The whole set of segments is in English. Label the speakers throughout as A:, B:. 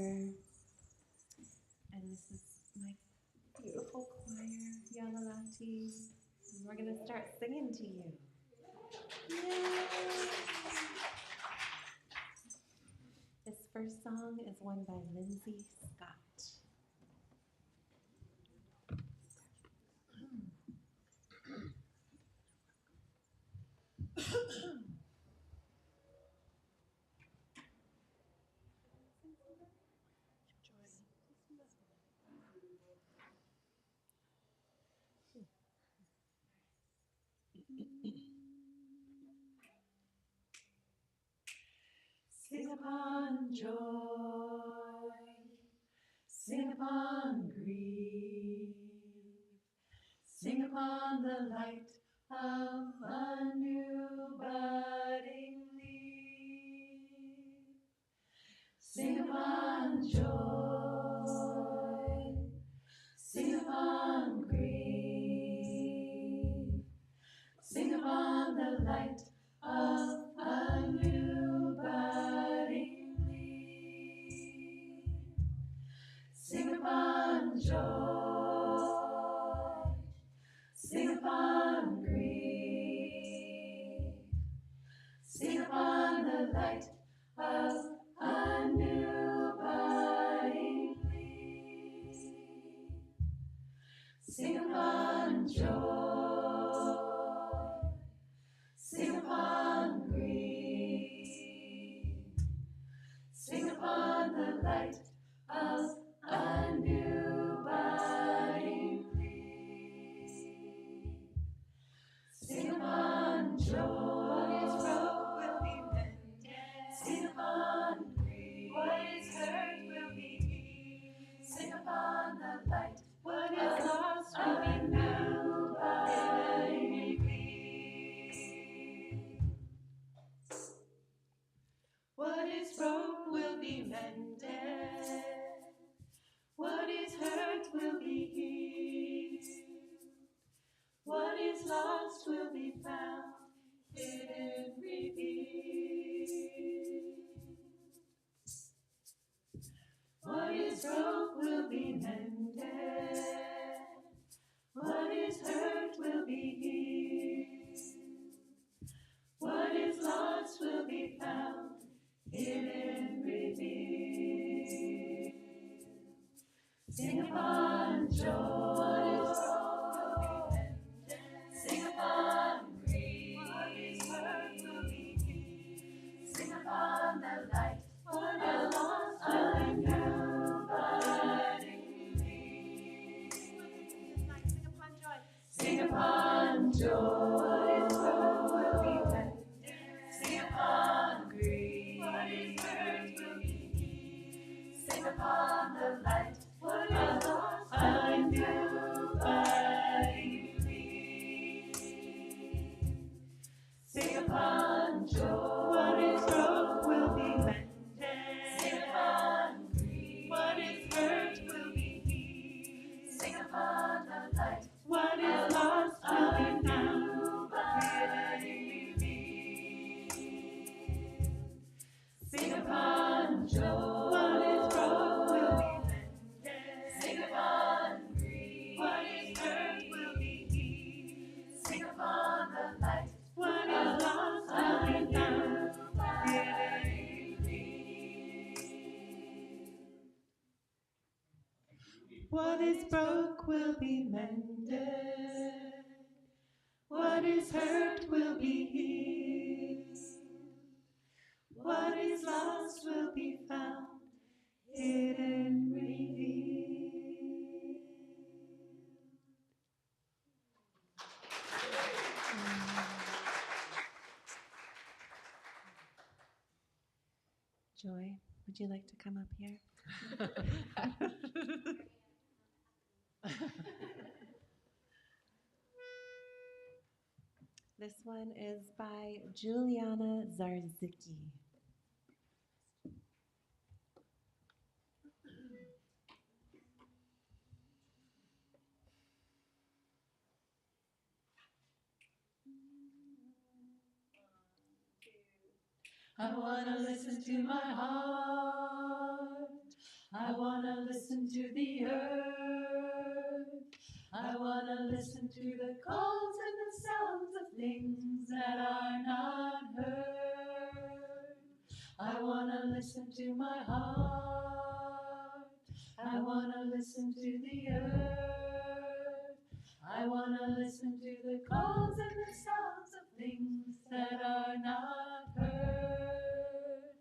A: together. And this is my beautiful choir, Yalalati. And we're going to start singing to you. Yay! This first song is one by Lindsay Scott. Sing upon joy, sing upon grief, sing upon the light of a new budding leaf. Sing upon joy, sing upon grief, sing upon the light of a new budding leaf. Sing upon joy, sing upon grief, sing upon the light of a new budding leaf. Sing upon joy, sing upon grief, sing upon the light of a new budding leaf. Sing upon joy, his robe will be mended. Sing upon grief, what is hurt will be healed. Sing upon the light, what is lost will be found. What is broke will be mended. What is hurt will be healed. What is lost will be found, hidden, revealed. What is broke will be mended. What is hurt will be healed. What is lost will be found, hidden, revealed. Sing upon joy, sing upon grief, what is hurt will be healed. Sing upon the light, what is lost will be new budding leaf. Sing upon joy, sing upon joy, what is broke will be mended. Sing upon grief, what is hurt will be healed. Sing upon the light, what is lost, a new budding leaf. Sing upon joy, what is broke will be mended. Sing upon grief, what is hurt will be healed. Sing upon the light, what is lost will be found, budding leaf. Sing upon joy, what is broke will be mended. Sing upon grief, what is hurt will be healed. Sing upon the light, what is lost will be found, budding leaf. What is broke will be mended. What is hurt will be healed. What is lost will be found, hidden, revealed. Joy, would you like to come up here? This one is by Juliana Zarzicki. I want to listen to my heart. listen to the calls and the sounds of things that are not heard. I wanna listen to my heart. I wanna listen to the earth. I wanna listen to the calls and the sounds of things that are not heard.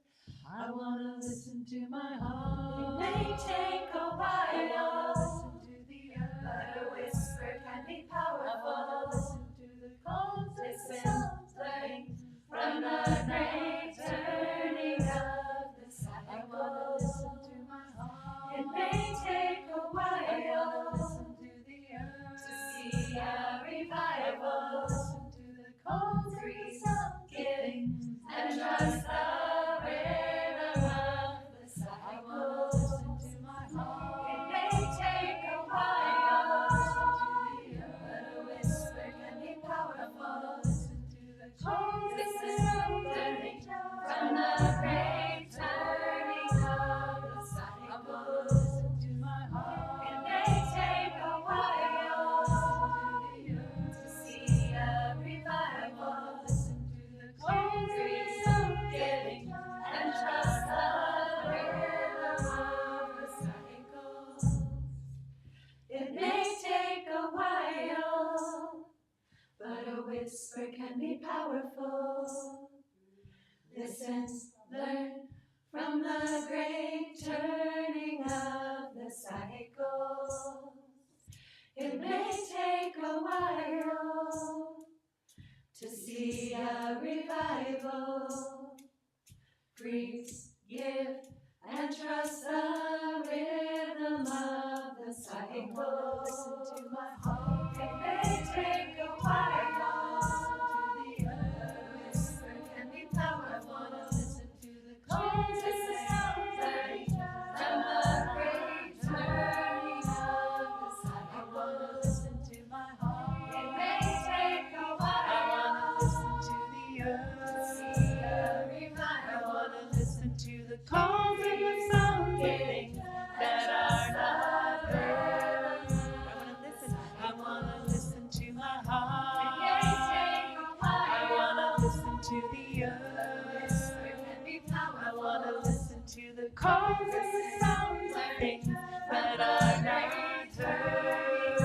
A: I wanna listen to my heart. It may take a while. I wanna listen to the earth. But a whisper can be powerful. I wanna listen to the calls and the sounds of things from the great turning of the cycle. I wanna listen to my heart. It may take a while. I wanna listen to the earth to see a revival. I wanna listen to the calls and the sounds of things and trust the rhythm of the cycle. I wanna listen to my heart. It may take a while. But a whisper can be powerful. Listen to the calls and the sounds of things from the great turning of the cycle. I wanna listen to my heart. It may take a while to see a revival. Listen to the calls and the sounds of giving and trust the rhythm of the cycle. It may take a while, but a whisper can be powerful. Listen, learn from the great turning of the cycle. It may take a while to see a revival. Breathe, give, and trust the rhythm of the cycle. Listen to my heart. It may take a while. Listen to the earth. A whisper can be powerful. Listen to the calls and the sounds from the great turning of the cycle. I wanna listen to my heart. It may take a while. I wanna listen to the earth to see a revival. I wanna listen to the calls and the sounds of things that are not heard. I wanna listen to my heart. It may take a while. I wanna listen to the earth. I wanna listen to the calls and the sounds of things that are not heard.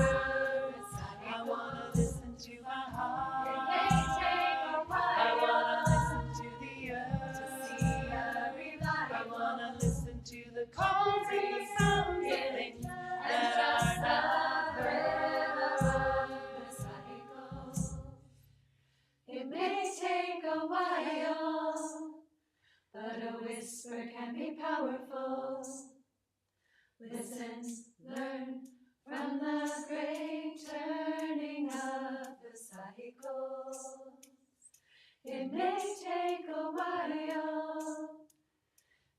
A: I wanna listen to my heart. It may take a while. I wanna listen to the earth to see a revival. I wanna listen to the calls and the sounds of things that are not heard. It may take a while, but a whisper can be powerful. Listen, learn from the great turning of the cycle. It may take a while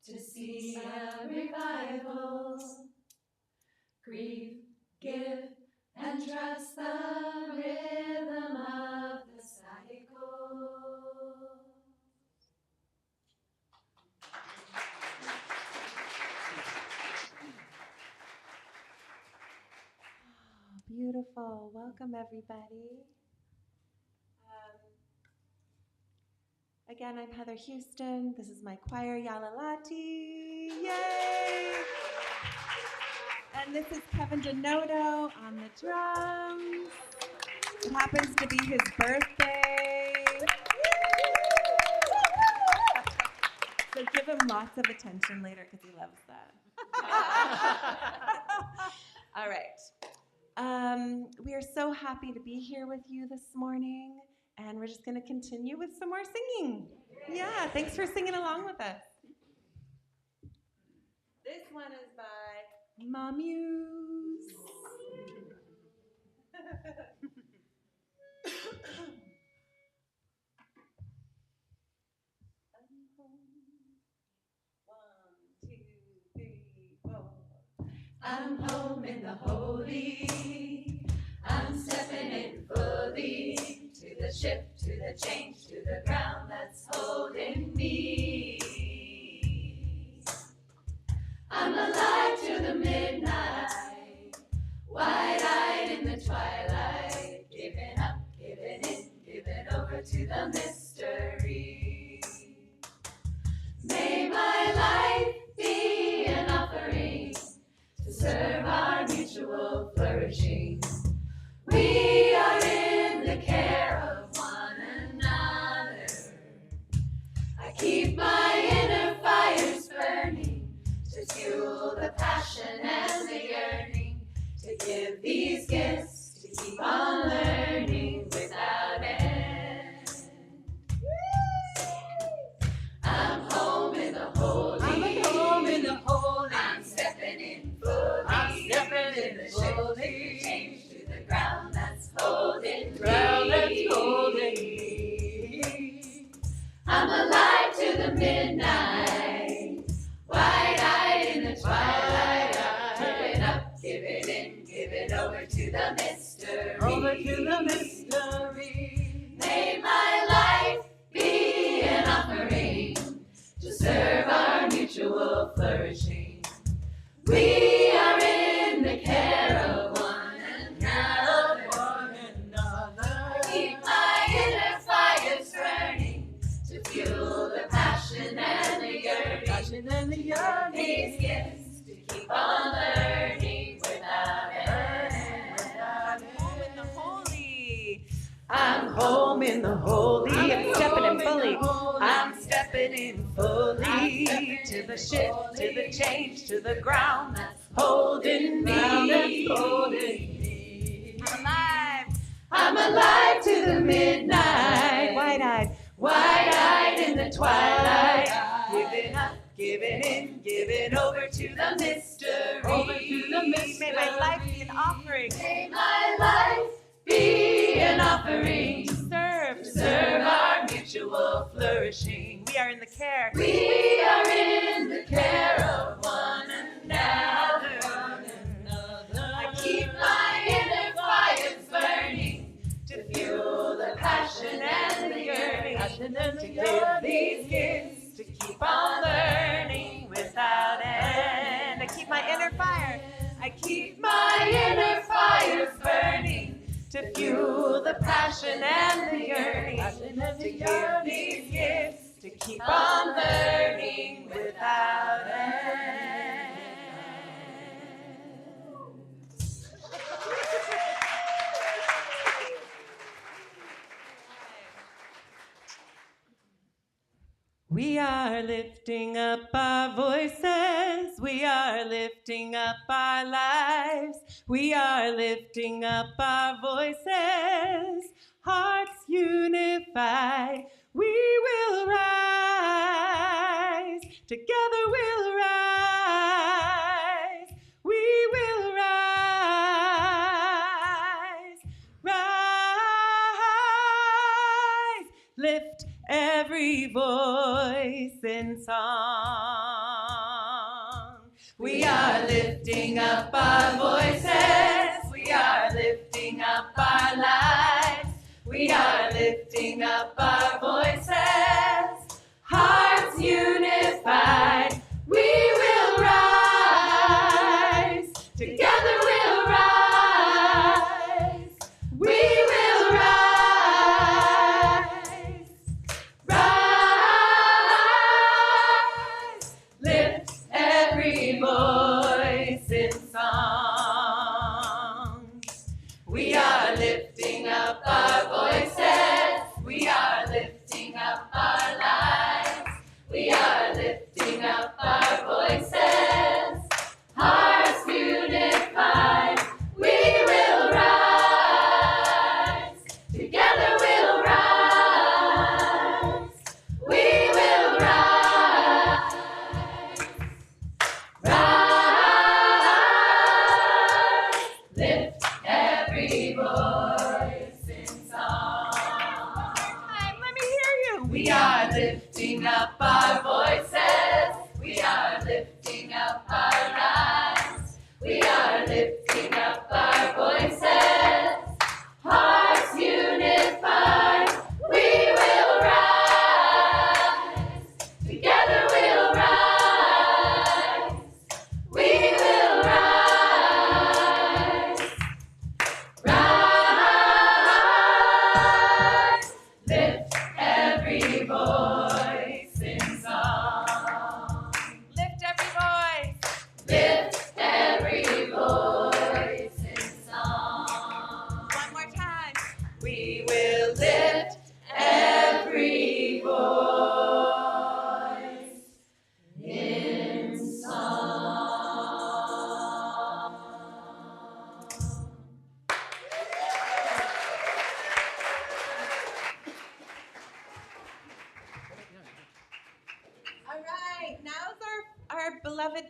A: to see a revival. Grieve, give, and trust the rhythm of the cycle.
B: Beautiful. Welcome, everybody. Again, I'm Heather Houston. This is my choir, Yalalati. Yay! And this is Kevin Denoto on the drums. It happens to be his birthday. So give him lots of attention later because he loves that. All right. We are so happy to be here with you this morning, and we're just going to continue with some more singing. Yeah, thanks for singing along with us. This one is by Mamuse.
A: I'm home in the holy. I'm stepping in fully to the ship, to the change, to the ground that's holding me. I'm alive to the midnight, wide-eyed in the twilight. to the mystery. May my life be an offering to serve our mutual flourishing. We are in the care of one another. I keep my inner fires burning to fuel the passion and the yearning, to give these gifts, to keep on learning without end. I'm home in the holy. I'm home in the holy. I'm stepping in fully. I'm stepping in the holy. Change to the ground that's holding me. Ground that's holding me. I'm alive to the midnight, wide-eyed in the twilight. Give it up, give it in, give it over to the mystery. Over to the mystery. May my life be an offering to serve our mutual flourishing. We are in the care of one another. Keep my inner fires burning to fuel the passion and the yearning. These gifts to keep on learning without end.
B: Home in the holy.
A: I'm home in the holy. I'm stepping in fully. I'm stepping in fully to the shift, to the change, to the ground that's holding me.
B: I'm alive.
A: I'm alive to the midnight,
B: Wide-eyed.
A: wide-eyed in the twilight. Giving up, giving in, giving over to the mystery. Over to the mystery.
B: May my life be an offering.
A: May my life be an offering
B: Serve.
A: to serve our mutual flourishing.
B: We are in the care.
A: We are in the care of one another. I keep my inner fires burning to fuel the passion and the yearning, to give these gifts, to keep on learning without end.
B: I keep my inner fire.
A: I keep my inner fires burning to fuel the passion and the yearning, to give these gifts, to keep on learning without end. We are lifting up our voices, we are lifting up our lives, we are lifting up our voices, hearts unified, we will rise, together we'll rise, we will rise, rise, lift every voice in song. We are lifting up our voices, we are lifting up our lives, we are lifting up our voices, hearts unified, we will rise, together we'll rise, we will rise, rise, lift every voice in song. We are lifting up our voices.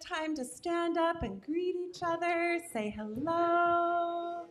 B: time to stand up and greet each other, say hello.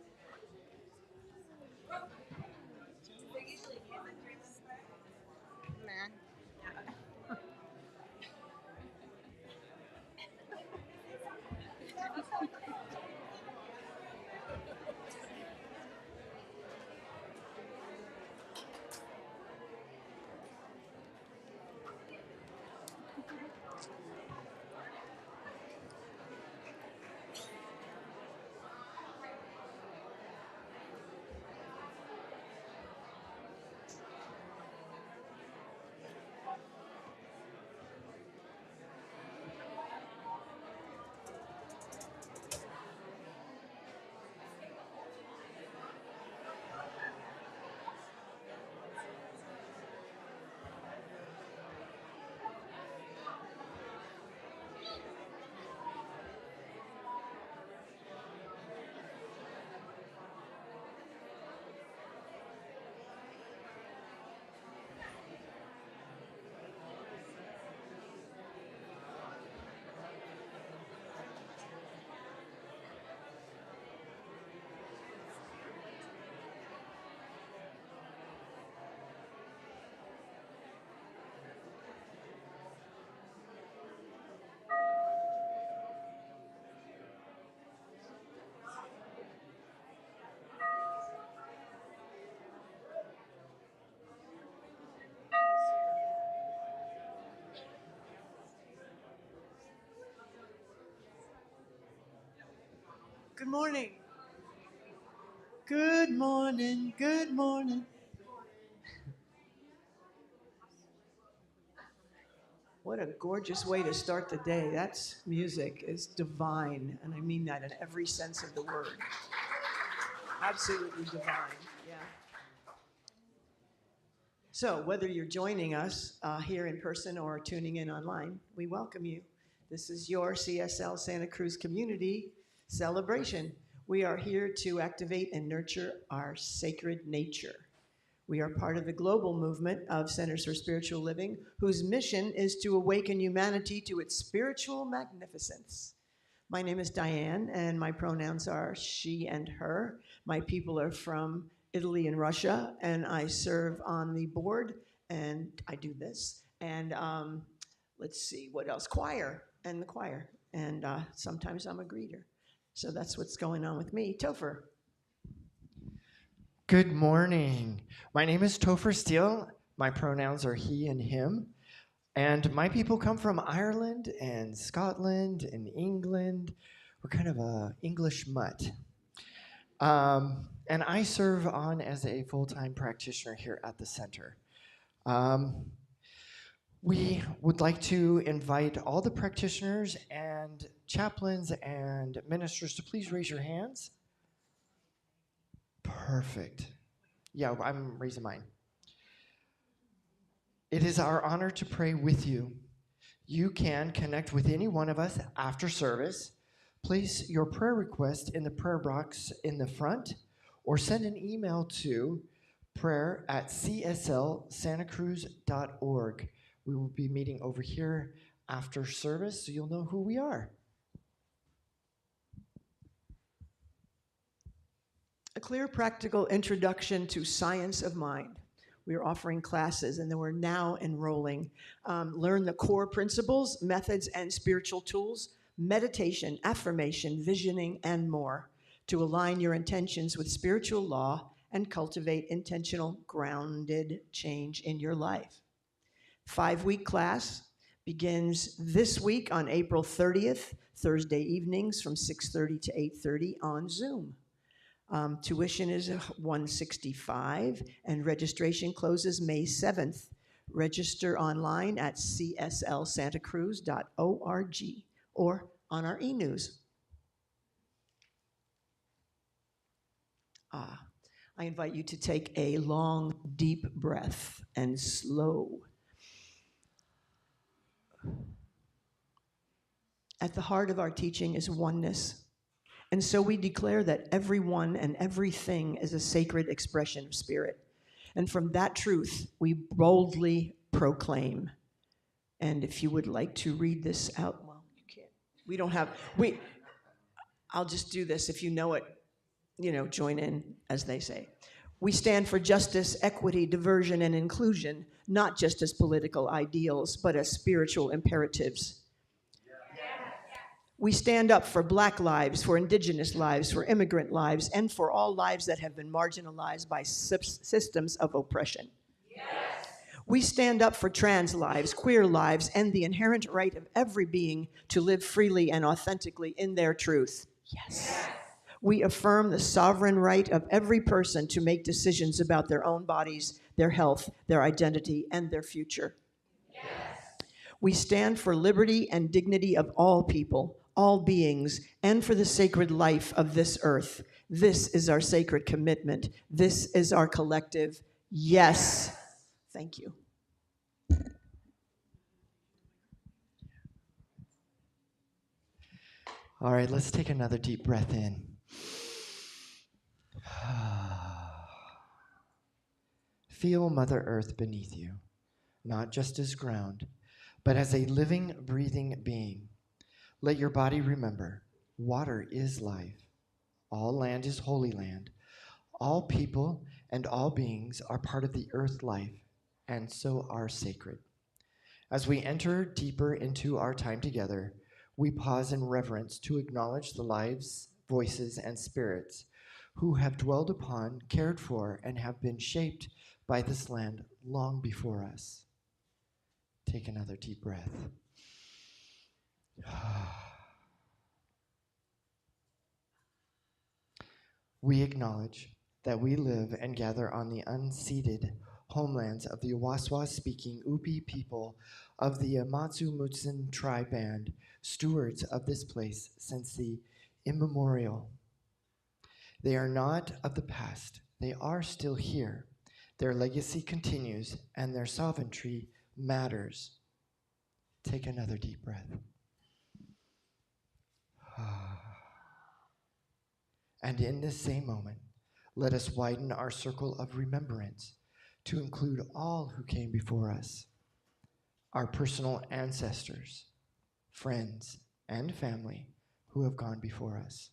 C: Good morning. Good morning. Good morning. What a gorgeous way to start the day. That's music. It's divine, and I mean that in every sense of the word. Absolutely divine. Yeah. So, whether you're joining us here in person or tuning in online, we welcome you. This is your CSL Santa Cruz community celebration. We are here to activate and nurture our sacred nature. We are part of the global movement of Centers for Spiritual Living, whose mission is to awaken humanity to its spiritual magnificence. My name is Diane, and my pronouns are she and her. My people are from Italy and Russia, and I serve on the board, and I do this. And let's see, what else? Choir, and the choir. And sometimes I'm a greeter. So that's what's going on with me. Topher.
D: Good morning. My name is Topher Steele. My pronouns are he and him. And my people come from Ireland and Scotland and England. We're kind of a English mutt. And I serve on as a full-time practitioner here at the center. We would like to invite all the practitioners and chaplains and ministers to please raise your hands. Perfect. Yeah, I'm raising mine. It is our honor to pray with you. You can connect with any one of us after service. Place your prayer request in the prayer box in the front, or send an email to prayer@cslsantacruz.org. We will be meeting over here after service, so you'll know who we are.
C: A clear, practical introduction to science of mind. We are offering classes, and then we're now enrolling. Learn the core principles, methods, and spiritual tools, meditation, affirmation, visioning, and more to align your intentions with spiritual law and cultivate intentional, grounded change in your life. 5-week class begins this week on April 30th, Thursday evenings from 6:30 to 8:30 on Zoom. Tuition is $165, and registration closes May 7th. Register online at cslsantacruz.org or on our e-news. I invite you to take a long, deep breath and slow. At the heart of our teaching is oneness. And so we declare that everyone and everything is a sacred expression of spirit. And from that truth, we boldly proclaim. And if you would like to read this out, well, you can't. We don't have, I'll just do this. If you know it, join in, as they say. We stand for justice, equity, diversion, and inclusion, not just as political ideals, but as spiritual imperatives. We stand up for Black lives, for Indigenous lives, for immigrant lives, and for all lives that have been marginalized by systems of oppression. We stand up for trans lives, queer lives, and the inherent right of every being to live freely and authentically in their truth. Yes. We affirm the sovereign right of every person to make decisions about their own bodies, their health, their identity, and their future. Yes. We stand for liberty and dignity of all people, all beings, and for the sacred life of this earth. This is our sacred commitment. This is our collective yes. Thank you.
D: All right, let's take another deep breath in. Feel Mother Earth beneath you, not just as ground, but as a living, breathing being. Let your body remember, water is life. All land is holy land. All people and all beings are part of the earth life, and so are sacred. As we enter deeper into our time together, we pause in reverence to acknowledge the lives, voices, and spirits who have dwelled upon, cared for, and have been shaped by this land long before us. Take another deep breath. We acknowledge that we live and gather on the unceded homelands of the Awaswas-speaking Upi people of the Amatsu Mutsun tribe band, stewards of this place since the immemorial. They are not of the past. They are still here. Their legacy continues, and their sovereignty matters. Take another deep breath. And in this same moment, let us widen our circle of remembrance to include all who came before us, our personal ancestors, friends, and family who have gone before us,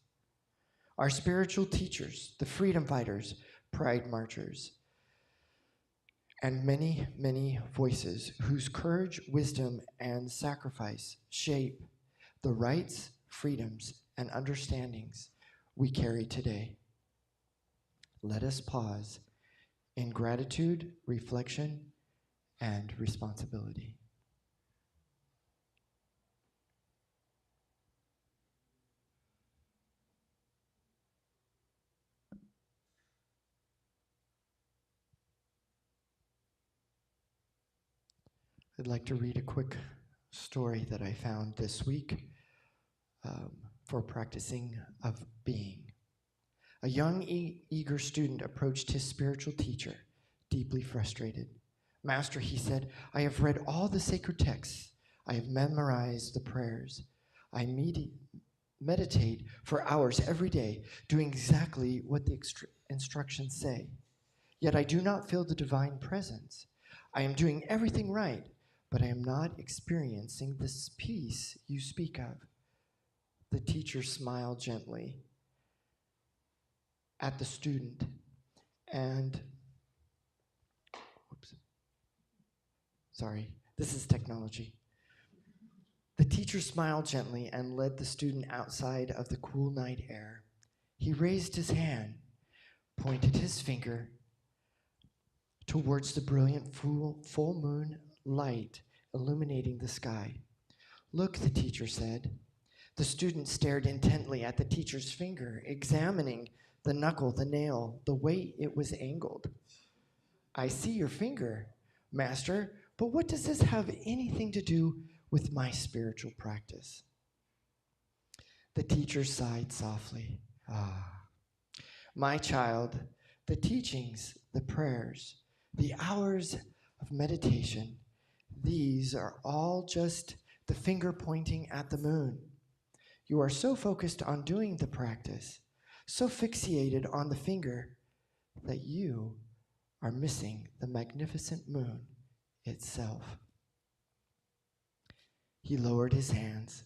D: our spiritual teachers, the freedom fighters, pride marchers, and many, many voices whose courage, wisdom, and sacrifice shape the rights, freedoms, and understandings we carry today. Let us pause in gratitude, reflection, and responsibility. I'd like to read a quick story that I found this week for practicing of being. A young, eager student approached his spiritual teacher, deeply frustrated. Master, he said, I have read all the sacred texts. I have memorized the prayers. I meditate for hours every day, doing exactly what the instructions say. Yet I do not feel the divine presence. I am doing everything right, but I am not experiencing this peace you speak of. The teacher smiled gently at the student and, this is technology. The teacher smiled gently and led the student outside of the cool night air. He raised his hand, pointed his finger towards the brilliant full moon light illuminating the sky. Look, the teacher said. The student stared intently at the teacher's finger, examining the knuckle, the nail, the way it was angled. I see your finger, Master, but what does this have anything to do with my spiritual practice? The teacher sighed softly. My child, the teachings, the prayers, the hours of meditation, these are all just the finger pointing at the moon. You are so focused on doing the practice, so fixated on the finger, that you are missing the magnificent moon itself. He lowered his hands.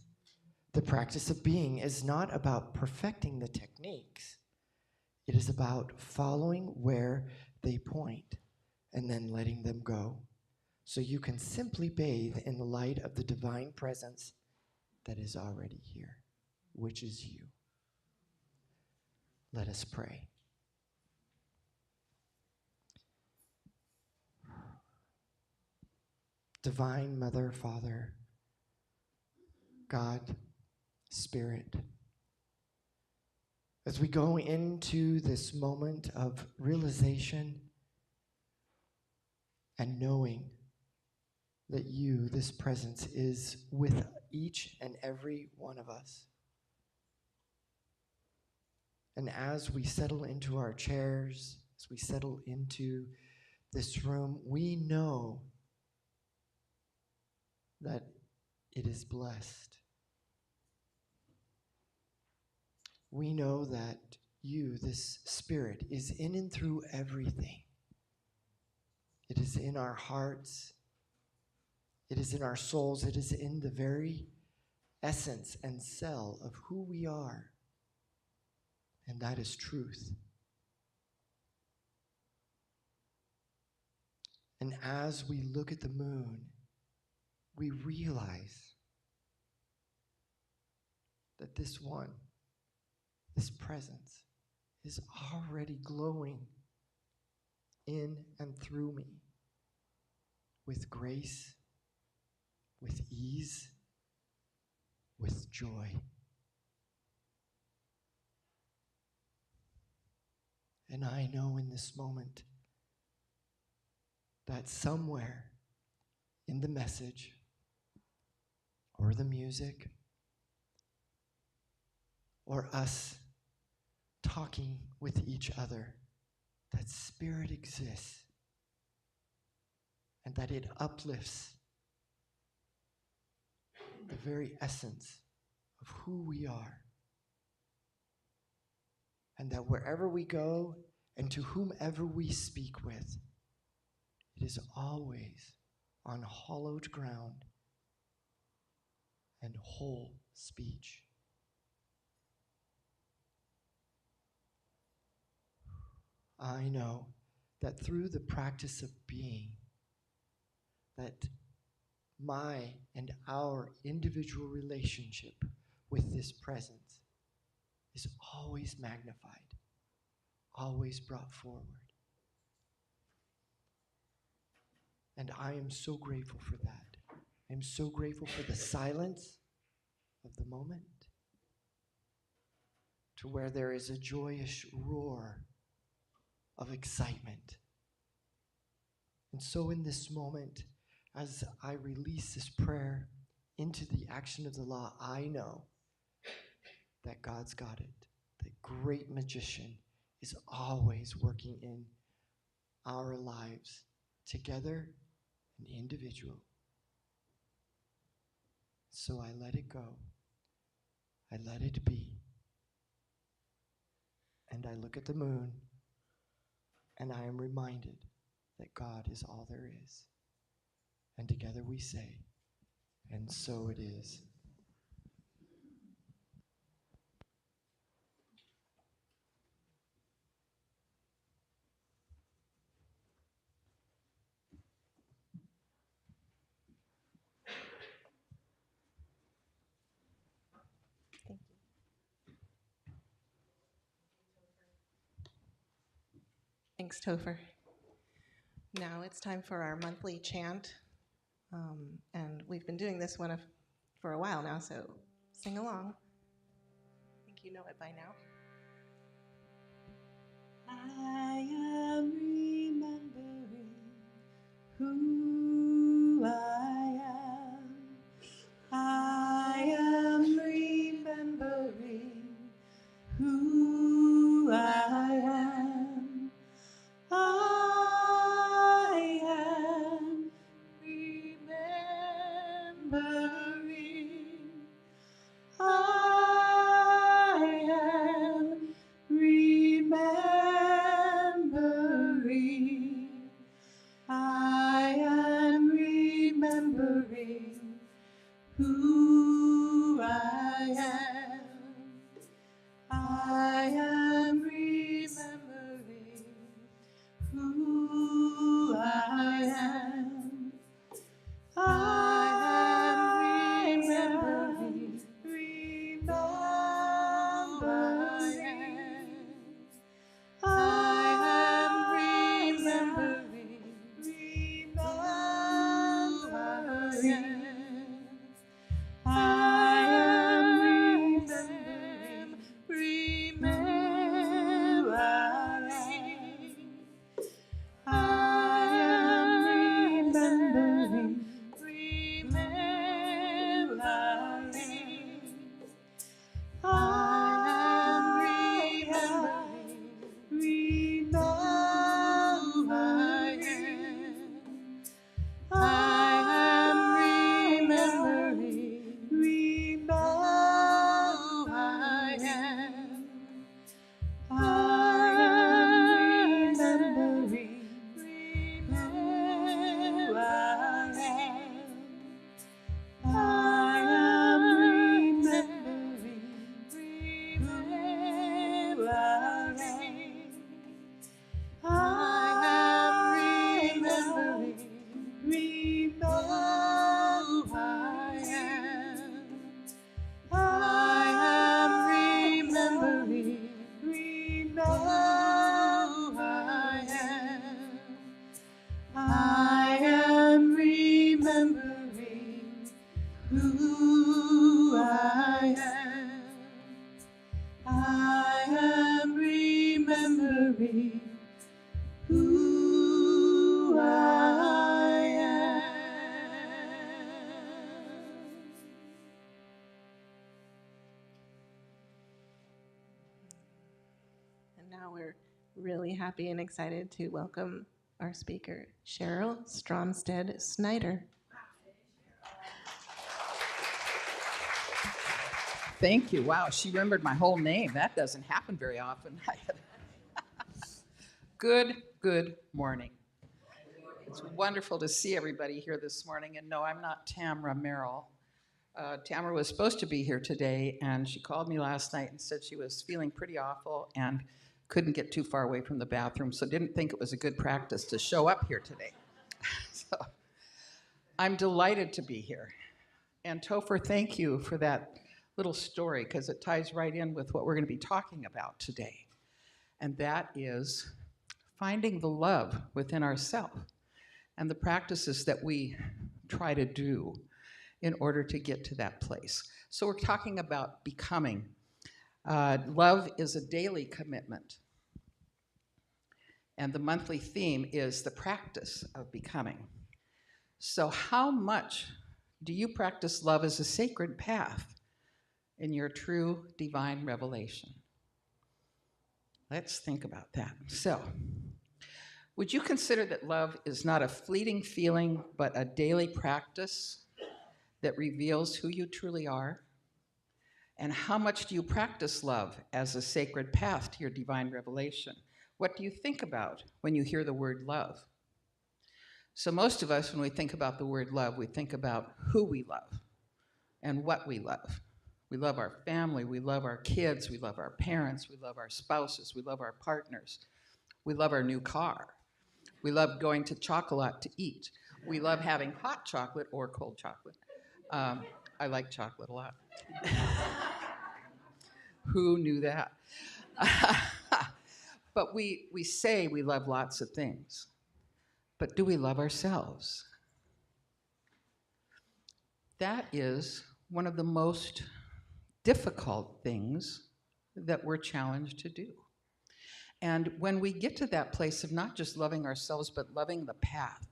D: The practice of being is not about perfecting the techniques. It is about following where they point and then letting them go, so you can simply bathe in the light of the divine presence that is already here, which is you. Let us pray. Divine Mother, Father, God, Spirit, as we go into this moment of realization and knowing that you, this presence, is with each and every one of us. And as we settle into our chairs, as we settle into this room, we know that it is blessed. We know that you, this Spirit, is in and through everything. It is in our hearts. It is in our souls. It is in the very essence and cell of who we are. And that is truth. And as we look at the moon, we realize that this one, this presence, is already glowing in and through me with grace, with ease, with joy. And I know in this moment that somewhere in the message or the music or us talking with each other, that Spirit exists and that it uplifts the very essence of who we are. And that wherever we go and to whomever we speak with, it is always on hallowed ground and whole speech. I know that through the practice of being, that my and our individual relationship with this presence is always magnified, always brought forward. And I am so grateful for that. I'm so grateful for the silence of the moment, to where there is a joyous roar of excitement. And so in this moment, as I release this prayer into the action of the law, I know that God's got it. The great magician is always working in our lives, together and individual. So I let it go. I let it be. And I look at the moon, and I am reminded that God is all there is. And together we say, and so it is.
B: Thank you. Thanks, Topher. Now it's time for our monthly chant. And we've been doing this one for a while now, so sing along. I think you know it by now. I am remembering who I am. I am remembering who I am. I am remembering. I am remembering. And now we're really happy and excited to welcome our speaker, Cheryl Stromstad-Snyder.
E: Thank you. Wow, she remembered my whole name. That doesn't happen very often. Good morning. It's wonderful to see everybody here this morning. And no, I'm not Tamra Merrill. Tamra was supposed to be here today, and she called me last night and said she was feeling pretty awful and couldn't get too far away from the bathroom, so didn't think it was a good practice to show up here today. So I'm delighted to be here. And Topher, thank you for that little story, because it ties right in with what we're going to be talking about today. And that is finding the love within ourselves and the practices that we try to do in order to get to that place. So we're talking about becoming. Love is a daily commitment. And the monthly theme is the practice of becoming. So how much do you practice love as a sacred path in your true divine revelation? Let's think about that. So, would you consider that love is not a fleeting feeling, but a daily practice that reveals who you truly are? And how much do you practice love as a sacred path to your divine revelation? What do you think about when you hear the word love? So most of us, when we think about the word love, we think about who we love and what we love. We love our family, we love our kids, we love our parents, we love our spouses, we love our partners. We love our new car. We love going to Chocolat to eat. We love having hot chocolate or cold chocolate. I like chocolate a lot. Who knew that? But we say we love lots of things. But do we love ourselves? That is one of the most difficult things that we're challenged to do. And when we get to that place of not just loving ourselves, but loving the path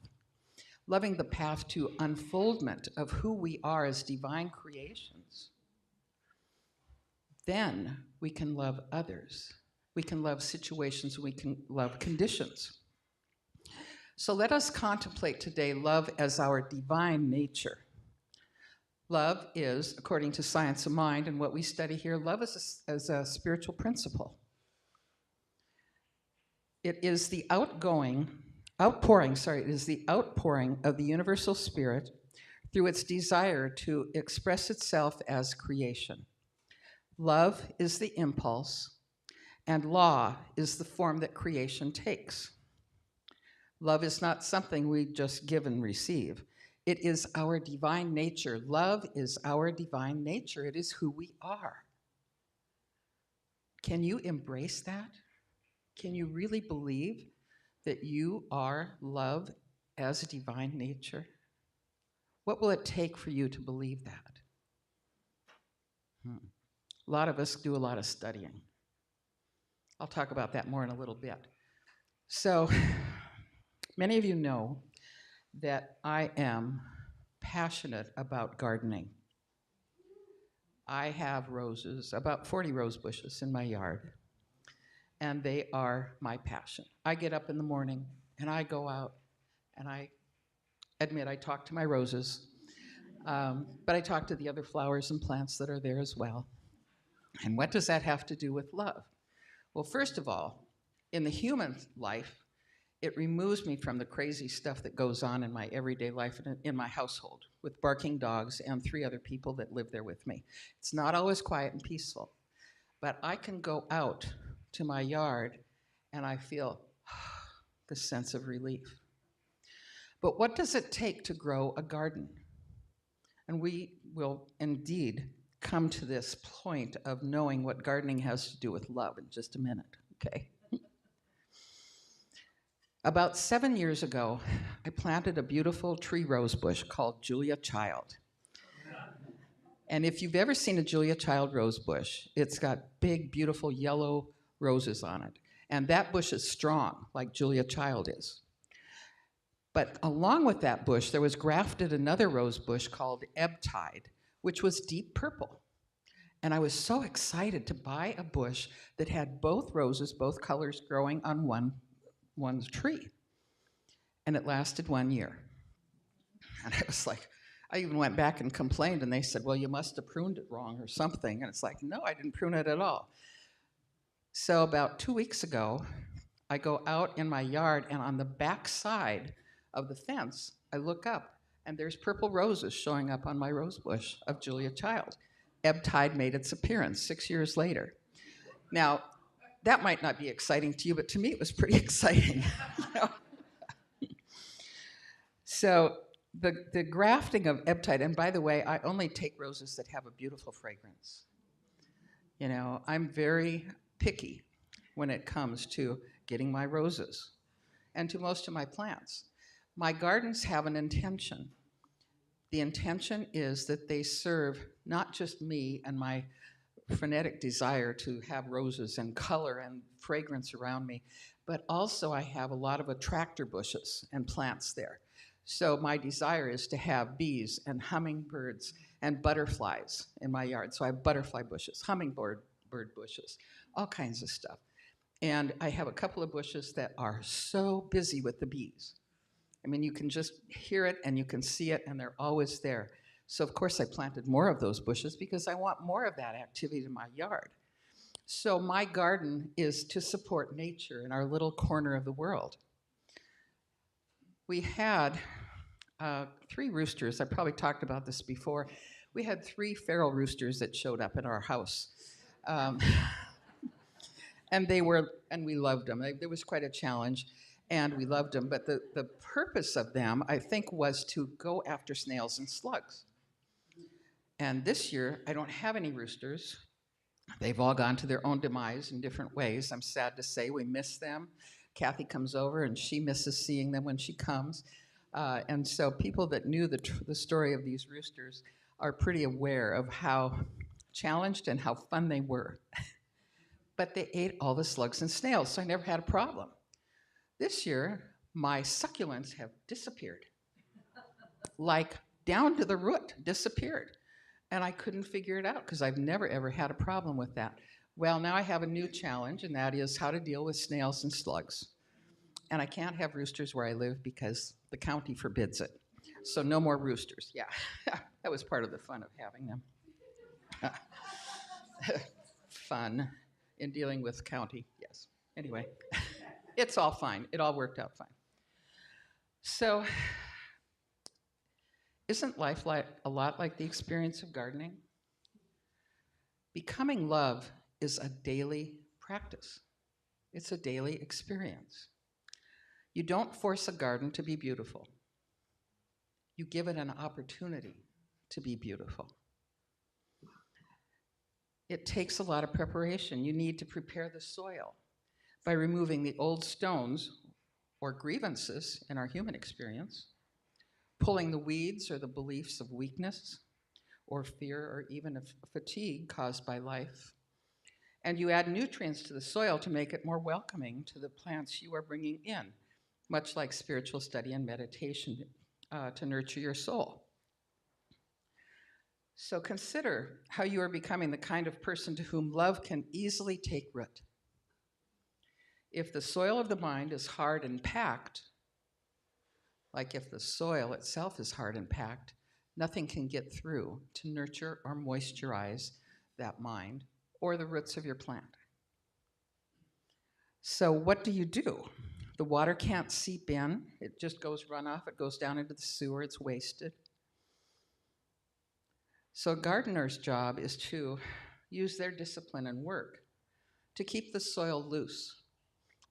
E: to unfoldment of who we are as divine creations, then we can love others. We can love situations, we can love conditions. So let us contemplate today love as our divine nature. Love is, according to Science of Mind and what we study here, love is a spiritual principle. It is the outpouring of the universal spirit through its desire to express itself as creation. Love is the impulse, and law is the form that creation takes. Love is not something we just give and receive. It is our divine nature. Love is our divine nature. It is who we are. Can you embrace that? Can you really believe that you are love as a divine nature? What will it take for you to believe that? A lot of us do a lot of studying. I'll talk about that more in a little bit. So, many of you know that I am passionate about gardening. I have roses, about 40 rose bushes in my yard, and they are my passion. I get up in the morning and I go out and I admit I talk to my roses, but I talk to the other flowers and plants that are there as well. And what does that have to do with love? Well, first of all, in the human life, it removes me from the crazy stuff that goes on in my everyday life in my household with barking dogs and 3 other people that live there with me. It's not always quiet and peaceful, but I can go out to my yard and I feel the sense of relief. But what does it take to grow a garden? And we will indeed come to this point of knowing what gardening has to do with love in just a minute, okay? About 7 years ago, I planted a beautiful tree rose bush called Julia Child. And if you've ever seen a Julia Child rose bush, it's got big, beautiful yellow roses on it. And that bush is strong, like Julia Child is. But along with that bush, there was grafted another rose bush called Ebb Tide, which was deep purple. And I was so excited to buy a bush that had both roses, both colors growing on one tree. And it lasted 1 year. And I was like, I even went back and complained, and they said, well, you must have pruned it wrong or something. And it's like, no, I didn't prune it at all. So about 2 weeks ago, I go out in my yard, and on the back side of the fence, I look up, and there's purple roses showing up on my rose bush of Julia Child. Ebb Tide made its appearance 6 years later. Now, that might not be exciting to you, but to me it was pretty exciting. You know? So the grafting of Ebb Tide, and by the way, I only take roses that have a beautiful fragrance. You know, I'm very picky when it comes to getting my roses and to most of my plants. My gardens have an intention. The intention is that they serve not just me and my frenetic desire to have roses and color and fragrance around me, but also I have a lot of attractor bushes and plants there. So my desire is to have bees and hummingbirds and butterflies in my yard. So I have butterfly bushes, hummingbird bushes, all kinds of stuff. And I have a couple of bushes that are so busy with the bees. I mean, you can just hear it and you can see it, and they're always there. So of course I planted more of those bushes because I want more of that activity in my yard. So my garden is to support nature in our little corner of the world. We had 3 roosters. I probably talked about this before. We had 3 feral roosters that showed up at our house. And we loved them. There was quite a challenge, and we loved them. But the purpose of them, I think, was to go after snails and slugs. And this year, I don't have any roosters. They've all gone to their own demise in different ways. I'm sad to say we miss them. Kathy comes over, and she misses seeing them when she comes. And so people that knew the story of these roosters are pretty aware of how challenged and how fun they were. But they ate all the slugs and snails, so I never had a problem. This year, my succulents have disappeared. Like down to the root, disappeared. And I couldn't figure it out because I've never, ever had a problem with that. Well, now I have a new challenge, and that is how to deal with snails and slugs. And I can't have roosters where I live because the county forbids it. So no more roosters. Yeah, that was part of the fun of having them. Fun in dealing with county, yes. Anyway, it's all fine. It all worked out fine. So isn't life a lot like the experience of gardening? Becoming love is a daily practice. It's a daily experience. You don't force a garden to be beautiful. You give it an opportunity to be beautiful. it takes a lot of preparation. You need to prepare the soil by removing the old stones or grievances in our human experience, pulling the weeds or the beliefs of weakness or fear or even of fatigue caused by life. And you add nutrients to the soil to make it more welcoming to the plants you are bringing in, much like spiritual study and meditation to nurture your soul. So consider how you are becoming the kind of person to whom love can easily take root. If the soil of the mind is hard and packed, like if the soil itself is hard and packed, nothing can get through to nurture or moisturize that mind or the roots of your plant. So what do? The water can't seep in. It just goes runoff. It goes down into the sewer. It's wasted. So a gardener's job is to use their discipline and work to keep the soil loose,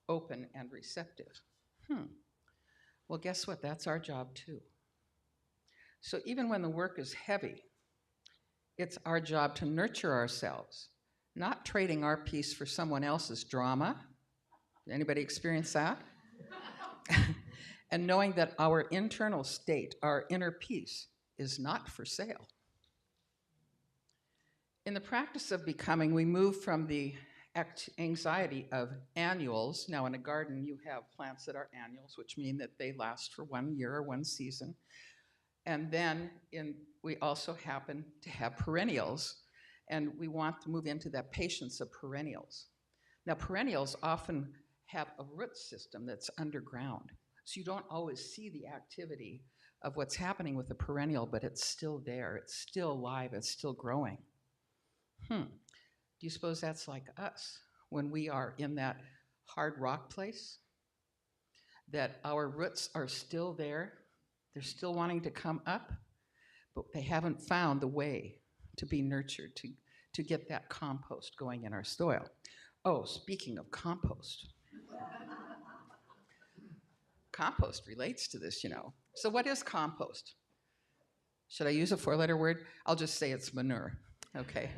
E: open, and receptive. Well, guess what? That's our job too. So even when the work is heavy, it's our job to nurture ourselves, not trading our peace for someone else's drama. Anybody experience that? And knowing that our internal state, our inner peace, is not for sale. In the practice of becoming, we move from the anxiety of annuals. Now, in a garden, you have plants that are annuals, which mean that they last for 1 year or one season. And then we also happen to have perennials, and we want to move into that patience of perennials. Now, perennials often have a root system that's underground, so you don't always see the activity of what's happening with the perennial, but it's still there, it's still alive, it's still growing. Do you suppose that's like us when we are in that hard rock place? That our roots are still there, they're still wanting to come up, but they haven't found the way to be nurtured, to get that compost going in our soil. Oh, speaking of compost. Compost relates to this, you know. So what is compost? Should I use a 4-letter word? I'll just say it's manure, okay?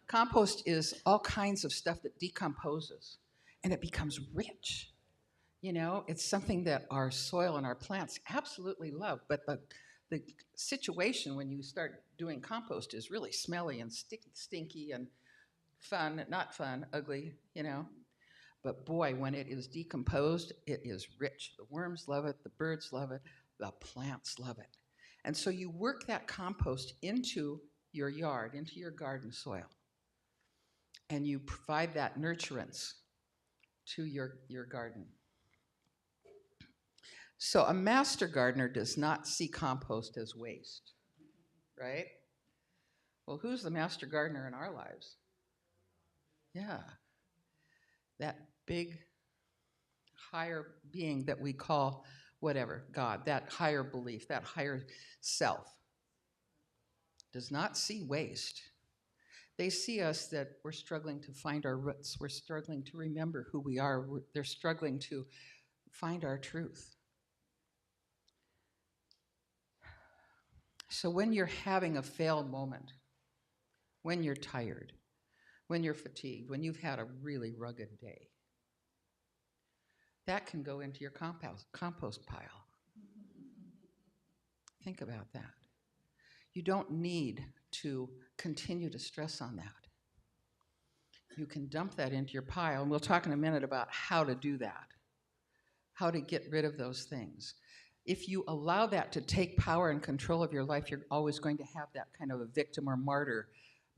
E: Compost is all kinds of stuff that decomposes, and it becomes rich. You know, it's something that our soil and our plants absolutely love, but the situation when you start doing compost is really smelly and stinky and fun, not fun, ugly, you know. But boy, when it is decomposed, it is rich. The worms love it, the birds love it, the plants love it. And so you work that compost into your yard, into your garden soil, and you provide that nurturance to your garden. So a master gardener does not see compost as waste, right? Well, who's the master gardener in our lives? Yeah, that big higher being that we call whatever, God, that higher belief, that higher self, does not see waste. They see us that we're struggling to find our roots. We're struggling to remember who we are. They're struggling to find our truth. So when you're having a failed moment, when you're tired, when you're fatigued, when you've had a really rugged day, that can go into your compost pile. Think about that. You don't need to continue to stress on that. You can dump that into your pile, and we'll talk in a minute about how to do that, how to get rid of those things. If you allow that to take power and control of your life, you're always going to have that kind of a victim or martyr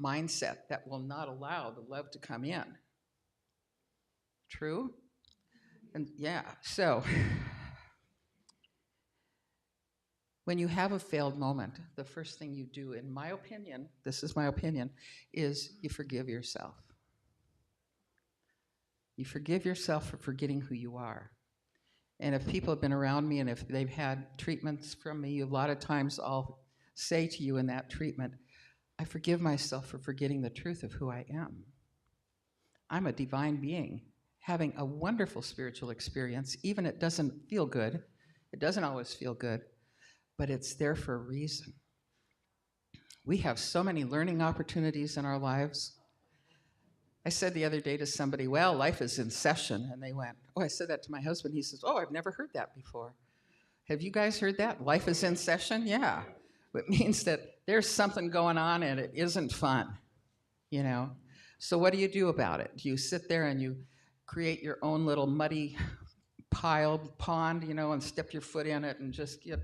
E: mindset that will not allow the love to come in. True? And yeah, so when you have a failed moment, the first thing you do, in my opinion, this is my opinion, is you forgive yourself. You forgive yourself for forgetting who you are. And if people have been around me and if they've had treatments from me, a lot of times I'll say to you in that treatment, I forgive myself for forgetting the truth of who I am. I'm a divine being having a wonderful spiritual experience, even it doesn't feel good. It doesn't always feel good, but it's there for a reason. We have so many learning opportunities in our lives. I said the other day to somebody, well, life is in session. And they went, oh, I said that to my husband. He says, oh, I've never heard that before. Have you guys heard that? Life is in session? Yeah. It means that there's something going on and it isn't fun, you know? So what do you do about it? Do you sit there and you create your own little muddy pond, you know, and step your foot in it and just get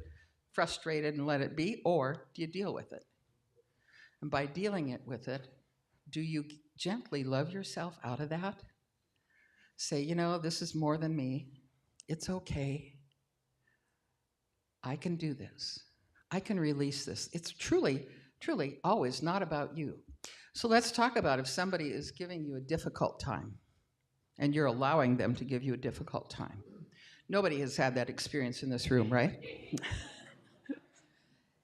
E: frustrated and let it be? Or do you deal with it? And by dealing with it, do you gently love yourself out of that? Say, you know, this is more than me. It's okay. I can do this. I can release this. It's truly, truly always not about you. So let's talk about if somebody is giving you a difficult time and you're allowing them to give you a difficult time. Nobody has had that experience in this room, right?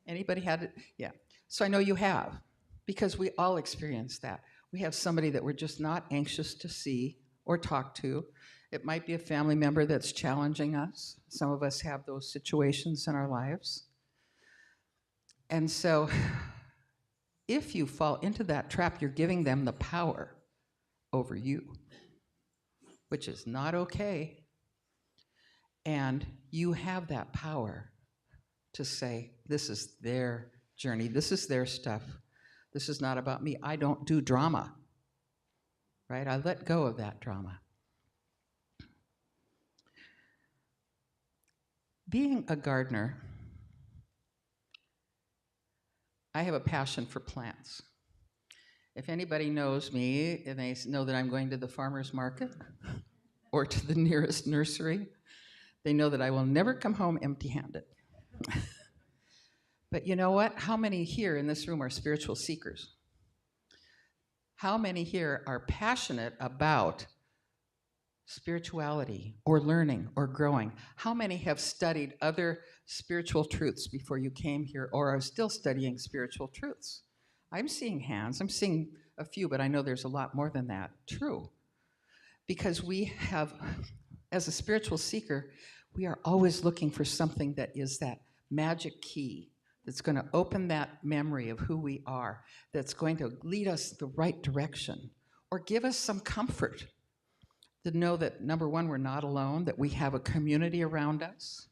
E: Anybody had it? Yeah. So I know you have, because we all experience that. We have somebody that we're just not anxious to see or talk to. It might be a family member that's challenging us. Some of us have those situations in our lives. And so if you fall into that trap, you're giving them the power over you, which is not okay. And you have that power to say, this is their journey, this is their stuff. This is not about me. I don't do drama, right? I let go of that drama. Being a gardener, I have a passion for plants. If anybody knows me and they know that I'm going to the farmer's market or to the nearest nursery, they know that I will never come home empty-handed. But you know what? How many here in this room are spiritual seekers? How many here are passionate about spirituality or learning or growing? How many have studied other spiritual truths before you came here or are still studying spiritual truths? I'm seeing hands. I'm seeing a few, but I know there's a lot more than that. True. Because we have, as a spiritual seeker, we are always looking for something that is that magic key that's going to open that memory of who we are, that's going to lead us the right direction or give us some comfort to know that, number one, we're not alone, that we have a community around us.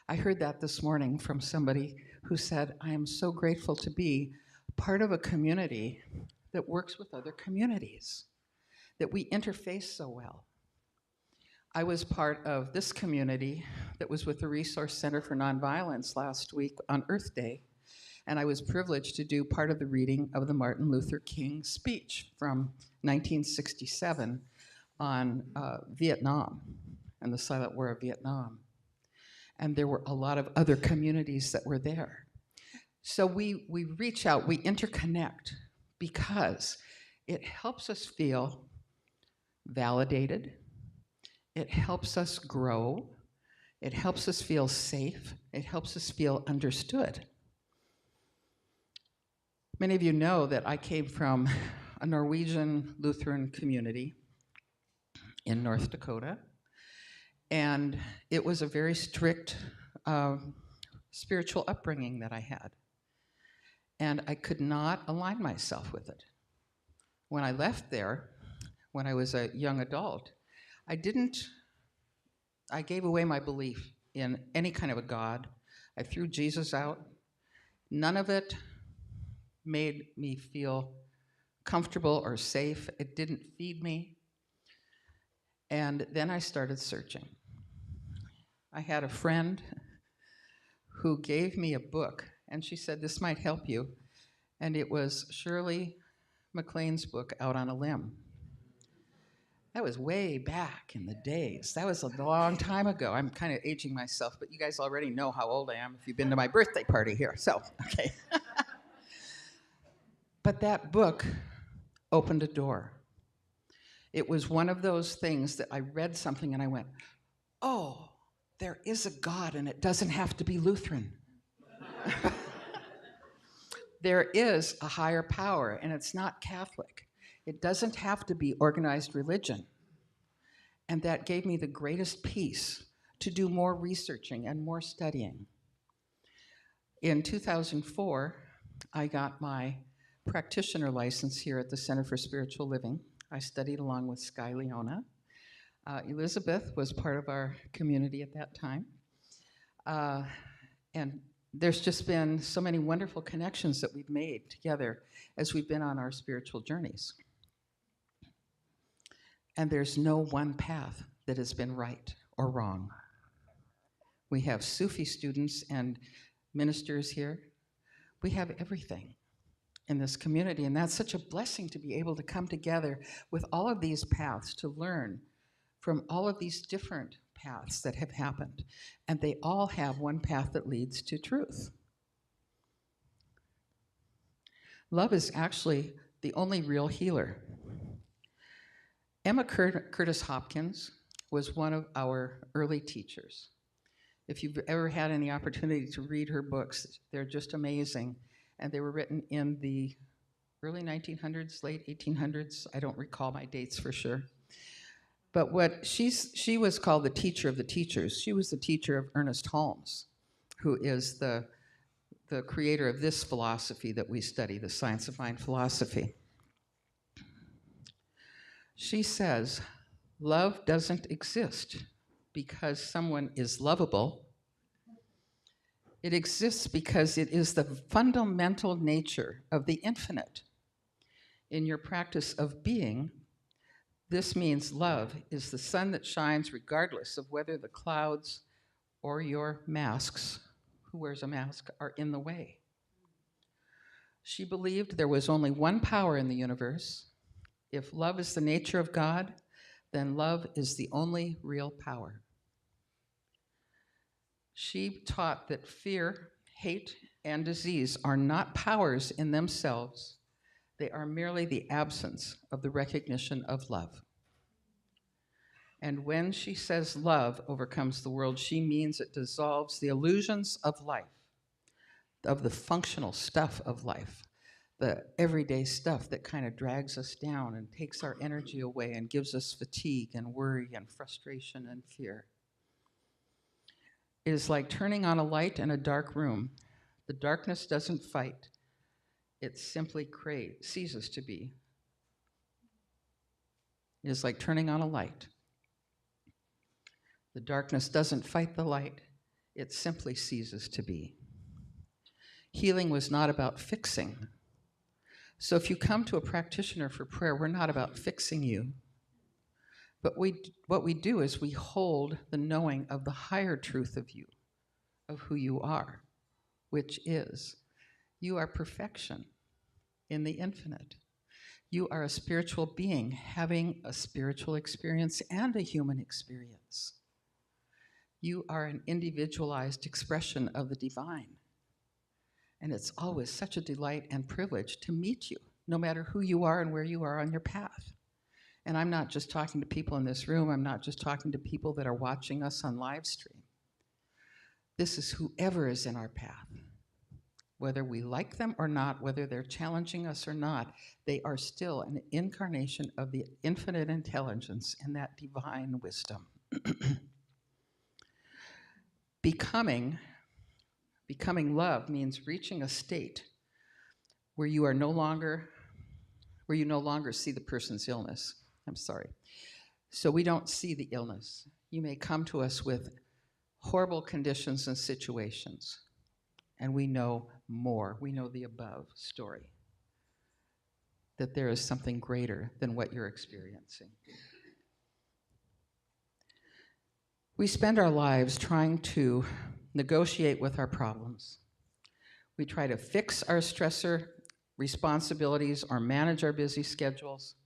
E: I heard that this morning from somebody who said, I am so grateful to be part of a community that works with other communities, that we interface so well. I was part of this community that was with the Resource Center for Nonviolence last week on Earth Day, and I was privileged to do part of the reading of the Martin Luther King speech from 1967 on Vietnam and the silent war of Vietnam. And there were a lot of other communities that were there. So we reach out, we interconnect, because it helps us feel validated. It helps us grow. It helps us feel safe. It helps us feel understood. Many of you know that I came from a Norwegian Lutheran community in North Dakota, and it was a very strict spiritual upbringing that I had, and I could not align myself with it. When I left there, when I was a young adult, I gave away my belief in any kind of a God. I threw Jesus out. None of it made me feel comfortable or safe. It didn't feed me. And then I started searching. I had a friend who gave me a book, and she said, this might help you. And it was Shirley MacLaine's book, Out on a Limb. That was way back in the days. That was a long time ago. I'm kind of aging myself, but you guys already know how old I am if you've been to my birthday party here. So, okay. But that book opened a door. It was one of those things that I read something and I went, oh, there is a God and it doesn't have to be Lutheran. There is a higher power and it's not Catholic. It doesn't have to be organized religion. And that gave me the greatest peace to do more researching and more studying. In 2004, I got my practitioner license here at the Center for Spiritual Living. I studied along with Sky Leona. Elizabeth was part of our community at that time. And there's just been so many wonderful connections that we've made together as we've been on our spiritual journeys. And there's no one path that has been right or wrong. We have Sufi students and ministers here. We have everything in this community, and that's such a blessing to be able to come together with all of these paths to learn from all of these different paths that have happened. And they all have one path that leads to truth. Love is actually the only real healer. Emma Curtis Hopkins was one of our early teachers. If you've ever had any opportunity to read her books, they're just amazing. And they were written in the early 1900s, late 1800s. I don't recall my dates for sure. But she was called the teacher of the teachers. She was the teacher of Ernest Holmes, who is the creator of this philosophy that we study, the science of mind philosophy. She says, love doesn't exist because someone is lovable. It exists because it is the fundamental nature of the infinite. In your practice of being, this means love is the sun that shines regardless of whether the clouds or your masks, who wears a mask, are in the way. She believed there was only one power in the universe. If love is the nature of God, then love is the only real power. She taught that fear, hate, and disease are not powers in themselves. They are merely the absence of the recognition of love. And when she says love overcomes the world, she means it dissolves the illusions of life, of the functional stuff of life, the everyday stuff that kind of drags us down and takes our energy away and gives us fatigue and worry and frustration and fear. It is like turning on a light in a dark room. The darkness doesn't fight. It simply ceases to be. It is like turning on a light. The darkness doesn't fight the light. It simply ceases to be. Healing was not about fixing. So if you come to a practitioner for prayer, we're not about fixing you. But what we do is we hold the knowing of the higher truth of you, of who you are, which is you are perfection in the infinite. You are a spiritual being having a spiritual experience and a human experience. You are an individualized expression of the divine. And it's always such a delight and privilege to meet you, no matter who you are and where you are on your path. And I'm not just talking to people in this room. I'm not just talking to people that are watching us on live stream. This is whoever is in our path. Whether we like them or not, whether they're challenging us or not, they are still an incarnation of the infinite intelligence and that divine wisdom. Becoming love means reaching a state where you no longer see the person's illness. I'm sorry. So we don't see the illness. You may come to us with horrible conditions and situations, and we know more. We know the above story, that there is something greater than what you're experiencing. We spend our lives trying to negotiate with our problems. We try to fix our stressor responsibilities or manage our busy schedules.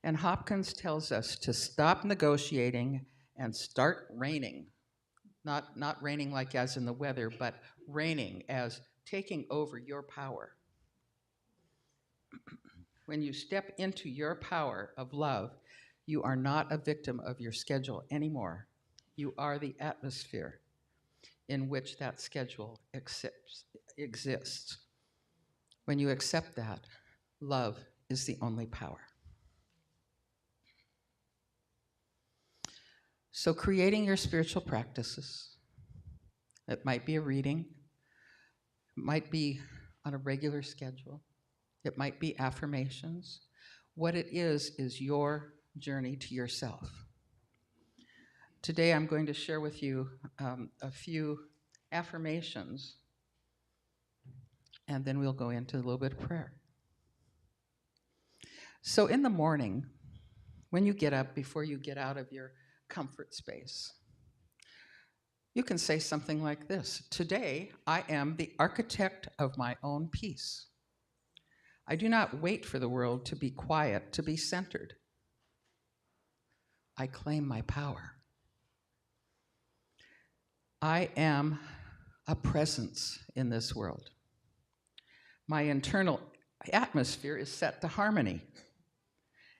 E: And Hopkins tells us to stop negotiating and start reigning. Not reigning like as in the weather, but reigning as taking over your power. When you step into your power of love, you are not a victim of your schedule anymore. You are the atmosphere in which that schedule exists. When you accept that, love is the only power. So creating your spiritual practices, it might be a reading, it might be on a regular schedule. It might be affirmations. What it is your journey to yourself. Today I'm going to share with you a few affirmations, and then we'll go into a little bit of prayer. So in the morning, when you get up, before you get out of your comfort space, you can say something like this: today, I am the architect of my own peace. I do not wait for the world to be quiet, to be centered. I claim my power. I am a presence in this world. My internal atmosphere is set to harmony,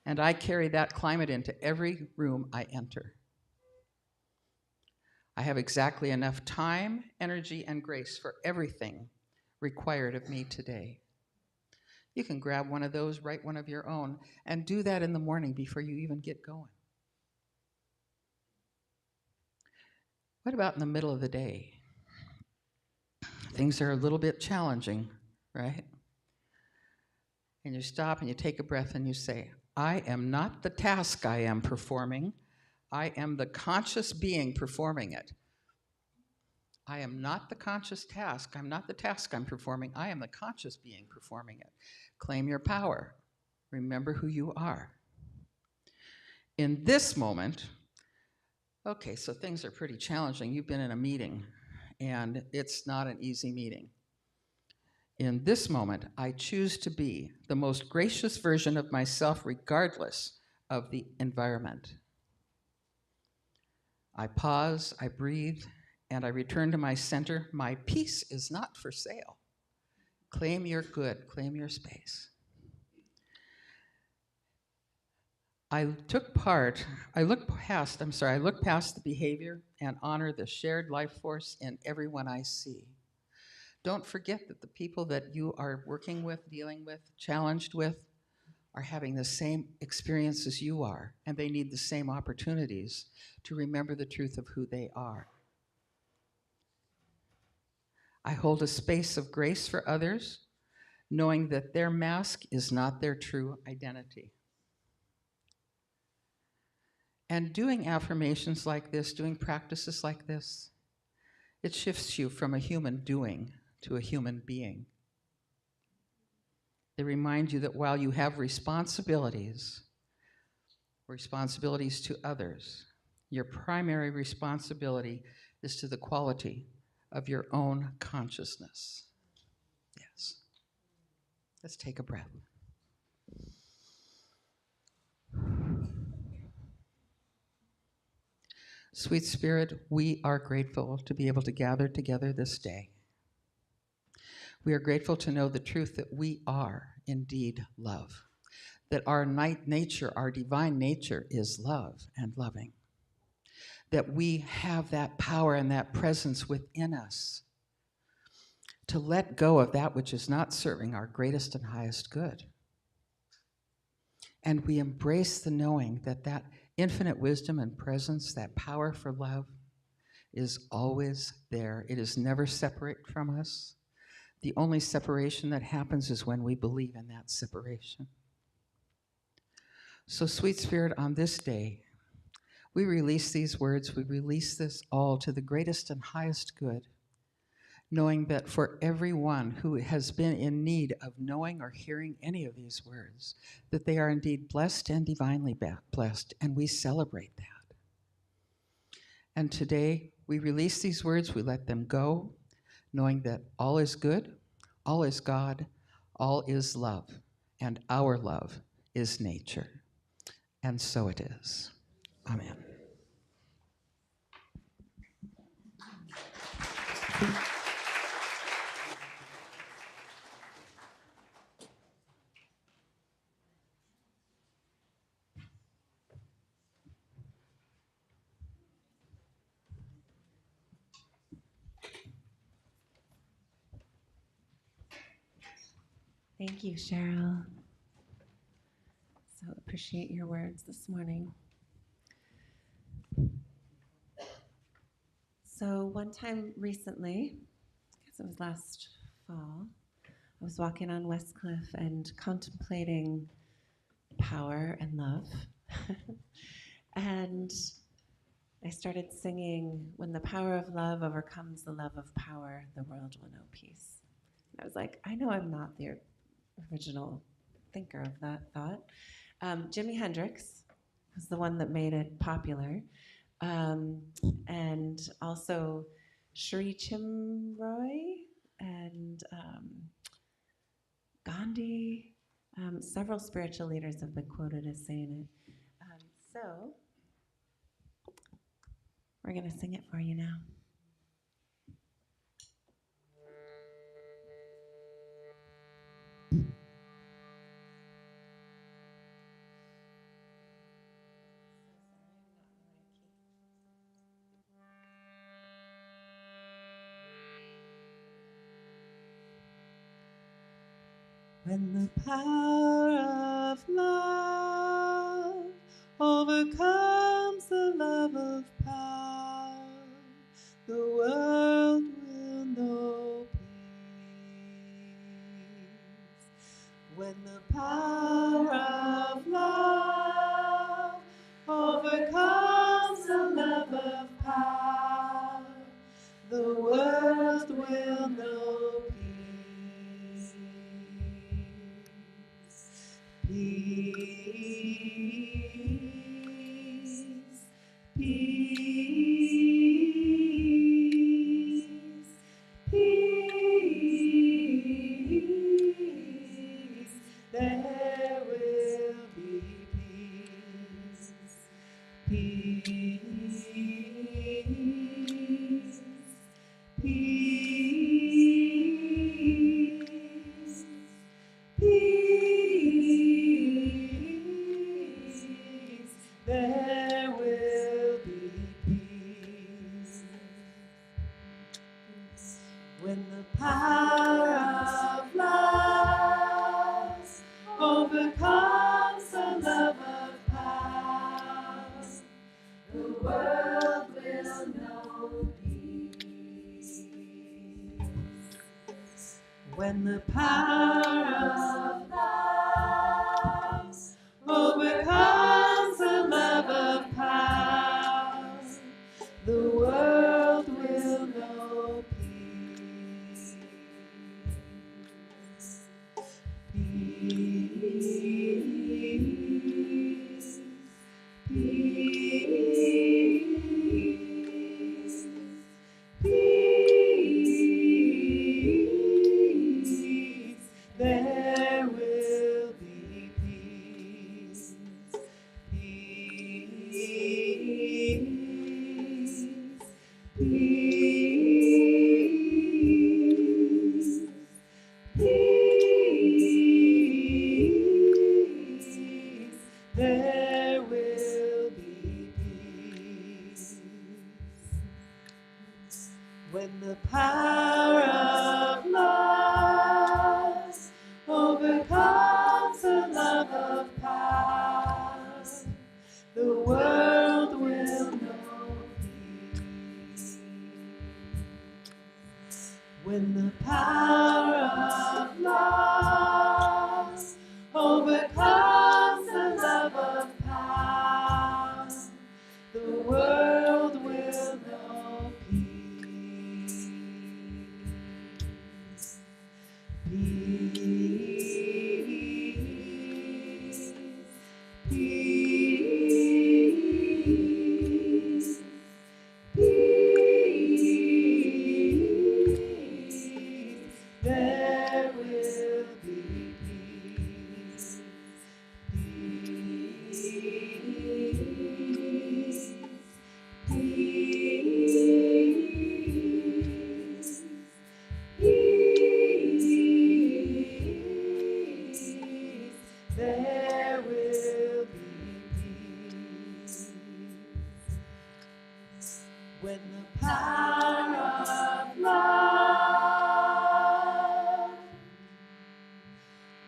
E: and I carry that climate into every room I enter. I have exactly enough time, energy, and grace for everything required of me today. You can grab one of those, write one of your own, and do that in the morning before you even get going. What about in the middle of the day? Things are a little bit challenging, right? And you stop and you take a breath and you say, I am not the task I am performing. I am the conscious being performing it. I am not the conscious task. I'm not the task I'm performing. I am the conscious being performing it. Claim your power. Remember who you are. In this moment, okay, so things are pretty challenging. You've been in a meeting, and it's not an easy meeting. In this moment, I choose to be the most gracious version of myself regardless of the environment. I pause, I breathe, and I return to my center. My peace is not for sale. Claim your good, claim your space. I look past the behavior and honor the shared life force in everyone I see. Don't forget that the people that you are working with, dealing with, challenged with, are having the same experience as you are, and they need the same opportunities to remember the truth of who they are. I hold a space of grace for others, knowing that their mask is not their true identity. And doing affirmations like this, doing practices like this, it shifts you from a human doing to a human being. They remind you that while you have responsibilities to others, your primary responsibility is to the quality of your own consciousness. Yes. Let's take a breath. Sweet Spirit, we are grateful to be able to gather together this day. We are grateful to know the truth that we are indeed love, that our nature, our divine nature is love and loving, that we have that power and that presence within us to let go of that which is not serving our greatest and highest good. And we embrace the knowing that that infinite wisdom and presence, that power for love, is always there. It is never separate from us. The only separation that happens is when we believe in that separation. So, Sweet Spirit, on this day, we release these words, we release this all to the greatest and highest good, knowing that for everyone who has been in need of knowing or hearing any of these words, that they are indeed blessed and divinely blessed, and we celebrate that. And today, we release these words, we let them go, knowing that all is good, all is God, all is love, and our love is nature. And so it is. Amen.
B: Thank you, Cheryl. So appreciate your words this morning. So one time recently, I guess it was last fall, was walking on Westcliff and contemplating power and love. And I started singing, "When the power of love overcomes the love of power, the world will know peace." And I was like, I know I'm not the original thinker of that thought. Jimi Hendrix was the one that made it popular. And also Sri Chimroy and Gandhi. Several spiritual leaders have been quoted as saying it. So we're going to sing it for you now. When the power of love overcomes the love of power, the world will know peace. When the power of love overcomes the love of power, the world will know peace. Peace, peace, peace, there will be peace. Peace, peace, peace, there will be peace. When the power of love overcomes the love of power, the world will know peace. When the power of love overcomes the love of power, the world will know peace. Peace, peace, peace, there will be peace. Peace, peace, peace, there will be peace. When the power of love overcomes the love of power, the world will know peace. When the power of love overcomes the love of power, the world will know peace. Peace, peace, peace, there will be peace. Peace, peace, peace, there will be peace. When the power of love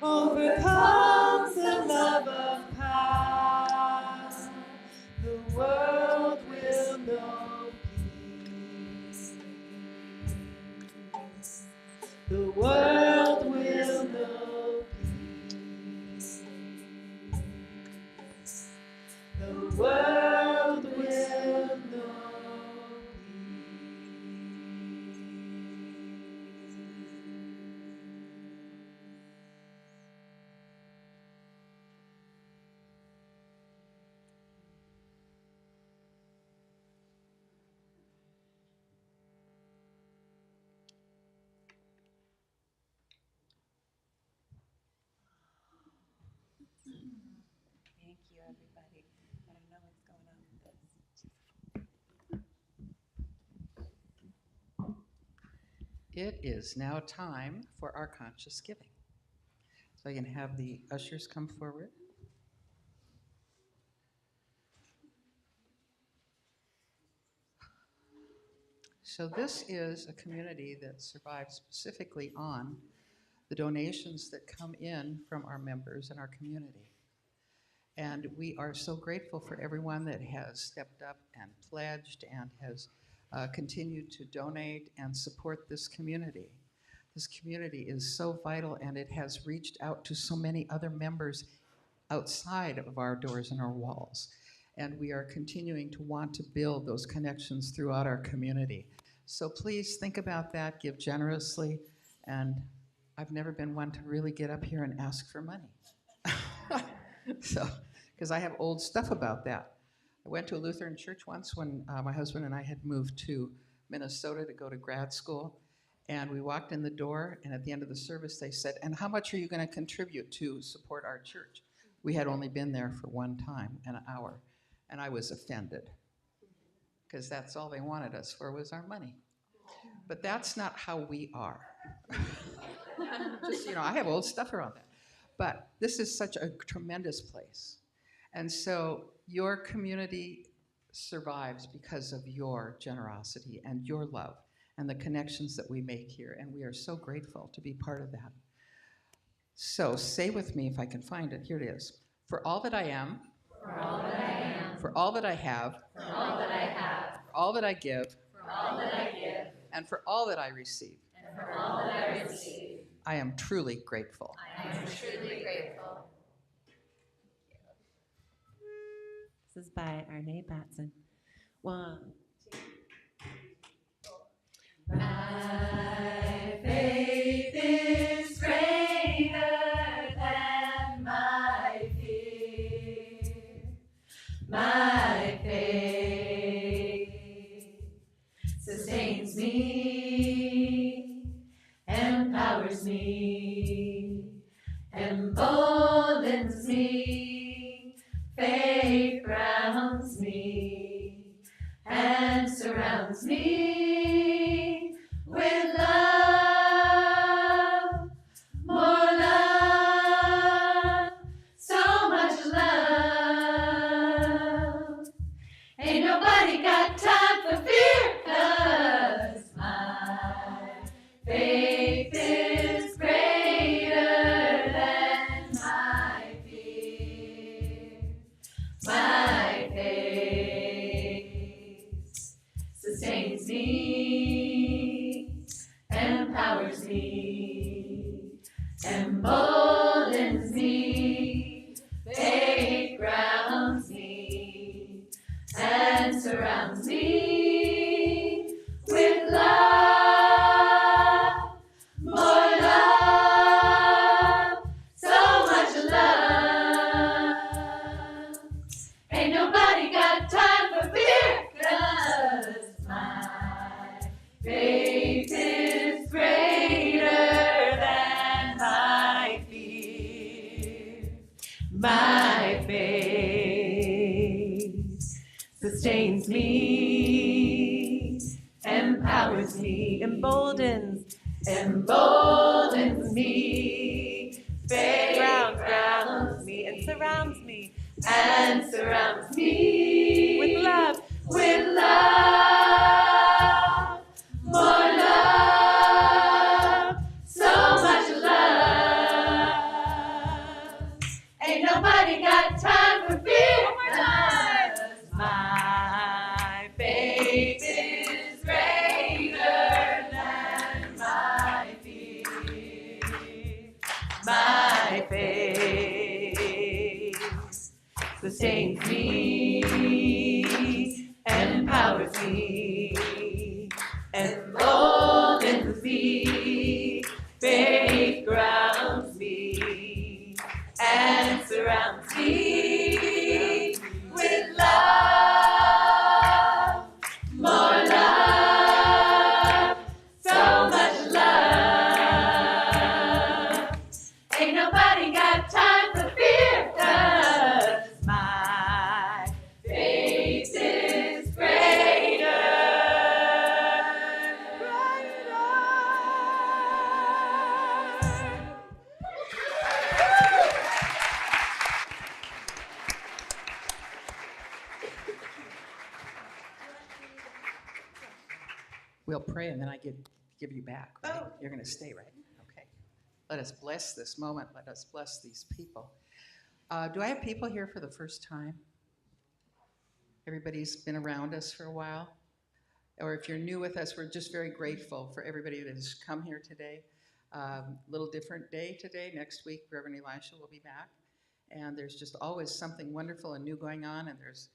B: overcomes the love of power, the world will know peace. The world will
A: world will know
B: Thank you, everybody. I don't know what's going on with this.
E: It is now time for our conscious giving. So I can have the ushers come forward. So this is a community that survives specifically on the donations that come in from our members in our community. And we are so grateful for everyone that has stepped up and pledged and has continued to donate and support this community. This community is so vital, and it has reached out to so many other members outside of our doors and our walls. And we are continuing to want to build those connections throughout our community. So please think about that, give generously, and I've never been one to really get up here and ask for money. So, because I have old stuff about that. I went to a Lutheran church once when my husband and I had moved to Minnesota to go to grad school, and we walked in the door, and at the end of the service they said, "And how much are you going to contribute to support our church?" We had only been there for one time, an hour, and I was offended, because that's all they wanted us for was our money. But that's not how we are. Just, I have old stuff around that. But this is such a tremendous place. And so your community survives because of your generosity and your love and the connections that we make here. And we are so grateful to be part of that. So say with me, if I can find it, here it is. For all that I am,
A: for all that I am,
E: for all that I have,
A: for all that I have,
E: for all that I give,
A: for all that I give,
E: and for all that I receive,
A: and for all that I receive,
E: I am truly grateful.
A: I am truly grateful.
B: This is by Arne Batson. 1, 2.
A: My faith is greater than my fear. My faith sustains me, empowers me, emboldens me. Faith grounds me and surrounds me with love, more love, so much love. Ain't nobody got time for fear, 'cause my faith is greater than my fear. My faith sustains me, empowers me, emboldens me. Faith grounds me and surrounds me with love, more love, so much love. Ain't nobody got time for fear, 'cause my faith is greater than my fear. My faith sustains me, empowers me,
B: Emboldens.
A: emboldens me. Faith
B: Grounds me and surrounds me
A: and surrounds me
B: with love.
A: with love, more love, so much love. Ain't nobody got time for fear, 'cause my faith is greater than my fear.
E: We'll pray and then I give you back, right?
B: Oh.
E: You're going to stay, right? Okay. Let us bless this moment. Let us bless these people. Do I have people here for the first time? Everybody's been around us for a while? Or if you're new with us, we're just very grateful for everybody that has come here today. Little different day today. Next week, Reverend Elisha will be back. And there's just always something wonderful and new going on. And there's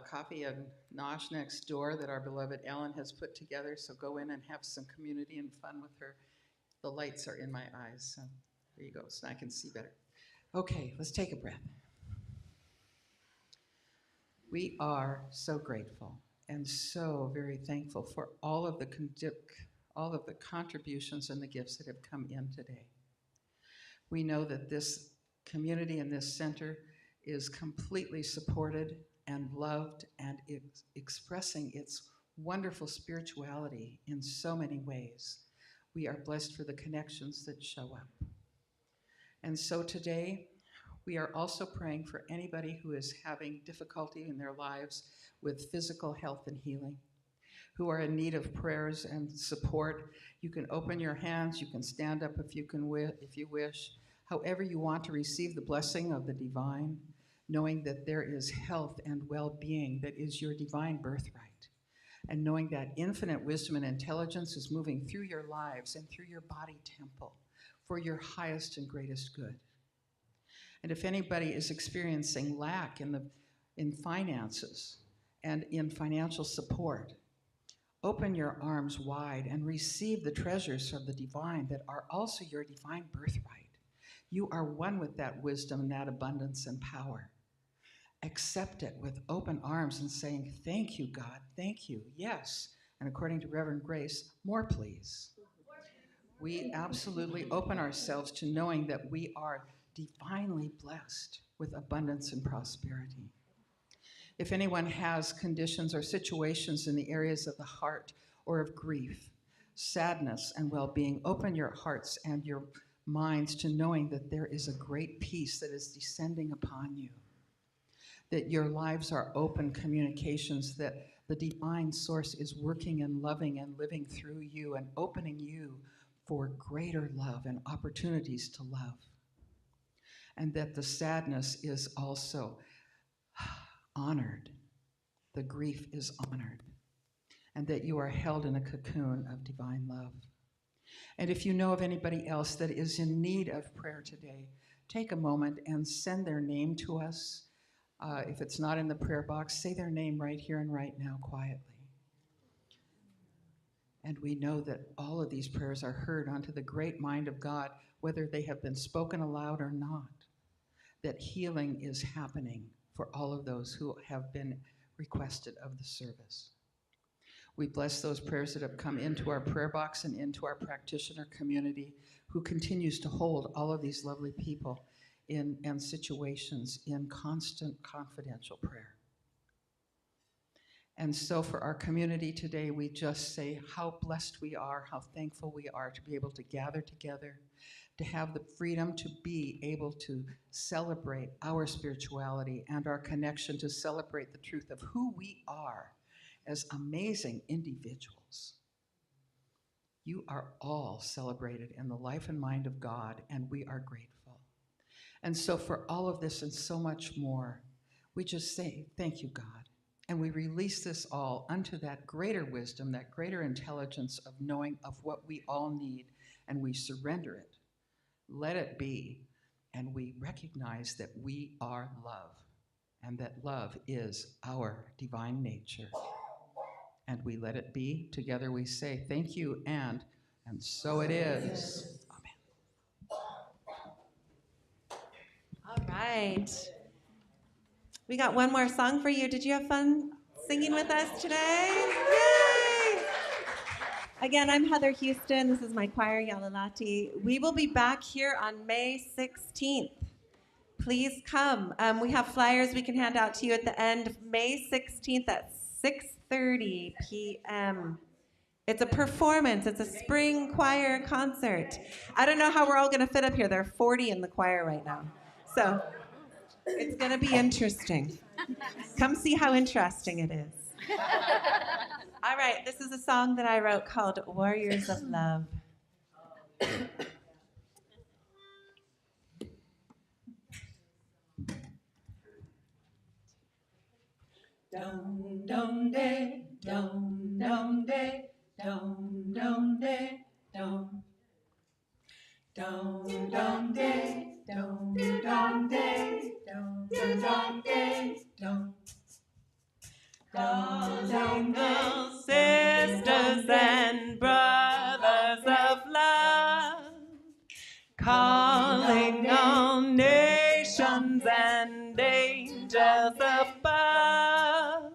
E: coffee and nosh next door that our beloved Ellen has put together. So go in and have some community and fun with her. The lights are in my eyes. So there you go. So I can see better. Okay, let's take a breath. We are so grateful and so very thankful for all of the contributions and the gifts that have come in today. We know that this community and this center is completely supported and loved and expressing its wonderful spirituality in so many ways. We are blessed for the connections that show up. And so today, we are also praying for anybody who is having difficulty in their lives with physical health and healing, who are in need of prayers and support. You can open your hands, you can stand up if you wish. However you want to receive the blessing of the divine, knowing that there is health and well-being that is your divine birthright, and knowing that infinite wisdom and intelligence is moving through your lives and through your body temple for your highest and greatest good. And if anybody is experiencing lack in finances and in financial support, open your arms wide and receive the treasures of the divine that are also your divine birthright. You are one with that wisdom and that abundance and power. Accept it with open arms and saying, thank you, God, thank you, yes. And according to Reverend Grace, more please. We absolutely open ourselves to knowing that we are divinely blessed with abundance and prosperity. If anyone has conditions or situations in the areas of the heart or of grief, sadness, and well-being, open your hearts and your minds to knowing that there is a great peace that is descending upon you, that your lives are open communications, that the divine source is working and loving and living through you and opening you for greater love and opportunities to love. And that the sadness is also honored. The grief is honored. And that you are held in a cocoon of divine love. And if you know of anybody else that is in need of prayer today, take a moment and send their name to us. If it's not in the prayer box, say their name right here and right now quietly. And we know that all of these prayers are heard onto the great mind of God, whether they have been spoken aloud or not, that healing is happening for all of those who have been requested of the service. We bless those prayers that have come into our prayer box and into our practitioner community, who continues to hold all of these lovely people and situations in constant confidential prayer. And so for our community today, we just say how blessed we are, how thankful we are to be able to gather together, to have the freedom to be able to celebrate our spirituality and our connection to celebrate the truth of who we are as amazing individuals. You are all celebrated in the life and mind of God, and we are grateful. And so for all of this and so much more, we just say, thank you, God. And we release this all unto that greater wisdom, that greater intelligence of knowing of what we all need, and we surrender it. Let it be. And we recognize that we are love, and that love is our divine nature. And we let it be. Together we say, thank you, and so it is.
B: All right. We got one more song for you. Did you have fun singing with us today? Yay! Again, I'm Heather Houston. This is my choir, Yalalati. We will be back here on May 16th. Please come. We have flyers we can hand out to you at the end. May 16th at 6:30 p.m. It's a performance. It's a spring choir concert. I don't know how we're all going to fit up here. There are 40 in the choir right now. So it's going to be interesting. Come see how interesting it is. All right, this is a song that I wrote called Warriors of Love.
A: Dum dum day, dum dum day, dum dum day, dum dum dum day, dum dum day, dum dum day, dum.
B: Calling all sisters and brothers of love, calling all nations and angels above,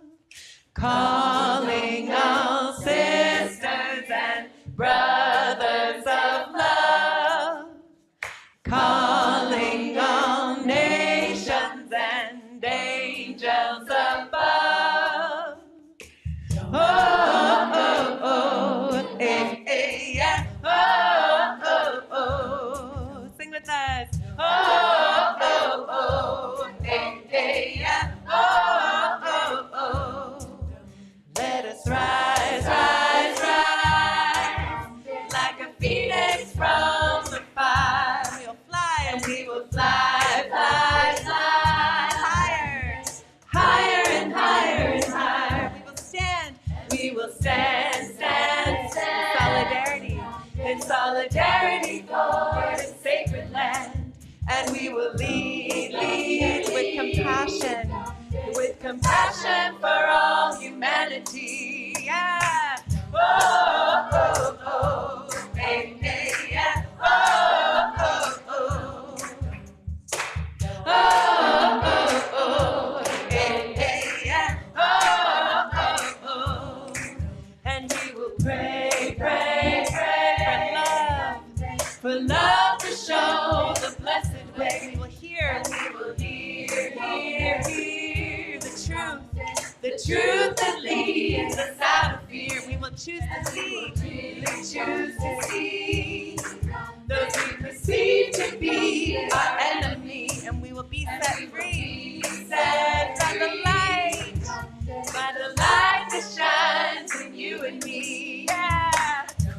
B: calling all sisters and brothers of love, calling all nations and angels above. Oh, oh, oh, eh, eh, yeah. Oh, oh, oh. Sing with us. Oh, oh, oh, eh, eh, yeah. Oh, oh, oh. Let us rise, rise, rise, like a phoenix from the fire. We'll fly and we will fly, fly, fly, higher, higher and higher and higher. We will stand, stand, stand, solidarity, in solidarity for the sacred land. And we will lead, lead with compassion for all humanity. Yeah. Oh, oh, oh, hey, hey, yeah. Oh, oh, oh. Oh, oh, oh, hey, hey, yeah. Oh, oh, oh. And we will pray, pray, pray for love to show the blessed way. We will hear, hear the truth that leads us out of fear. We will choose to see those we perceive to be our enemy, and we will be set free, set by the light that shines in you and me. Yeah.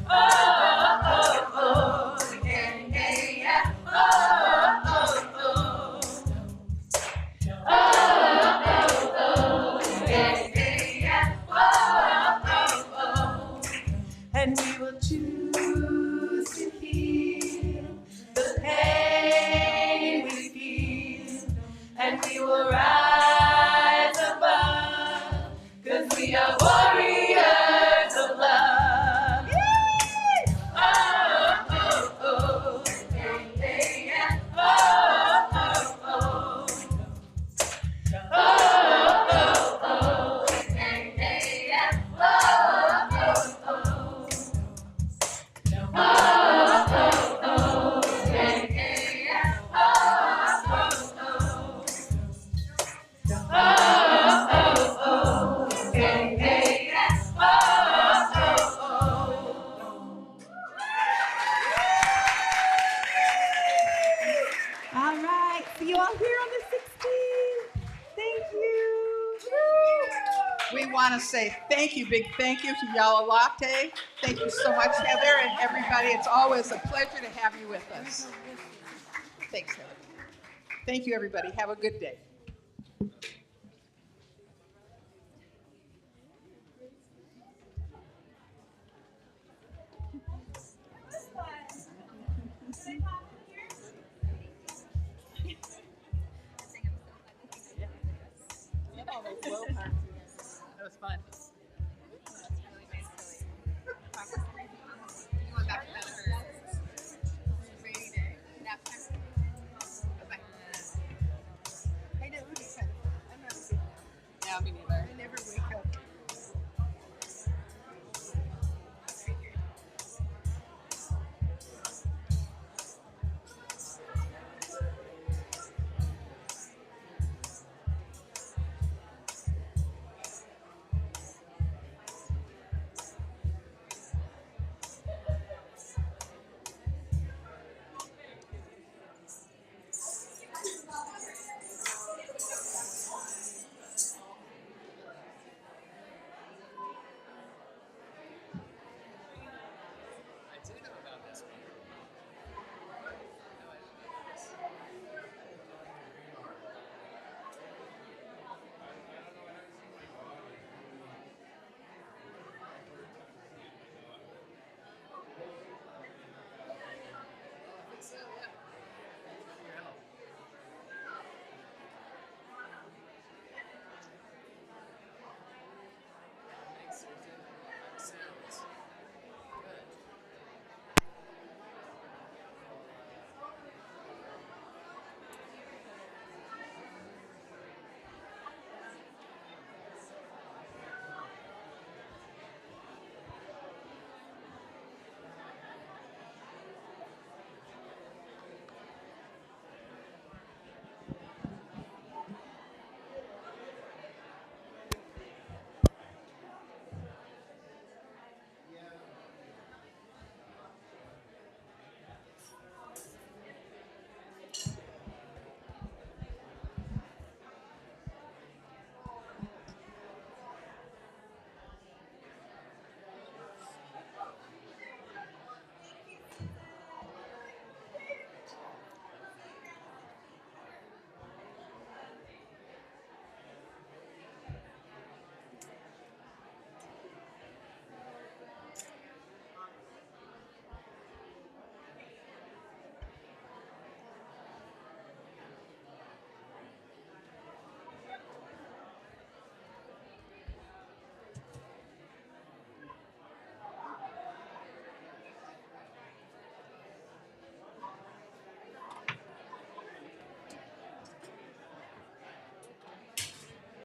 B: Oh, oh, oh, yeah, yeah, yeah. Oh, oh, oh. Oh, oh, oh, yeah, yeah, yeah. Oh, oh, oh. And we will choose to heal the pain we feel, and we will rise above, 'cause we are warriors of love. Yay! Oh, oh, oh, hey, hey, yeah. Oh, oh, oh. Oh, oh, oh, hey, hey, yeah. Oh, oh, oh. Oh, oh, oh, hey, hey, yeah. Oh, oh, oh. Oh, oh, oh, hey, hey, yeah. Oh, oh, oh. All right, see you all here on the 16th. Thank you.
E: We want to say thank you, big thank you to Yala Latte. Thank you so much, Heather, and everybody. It's always a pleasure to have you with us. Thanks, Heather. Thank you, everybody. Have a good day. That was fun. Yeah, I mean,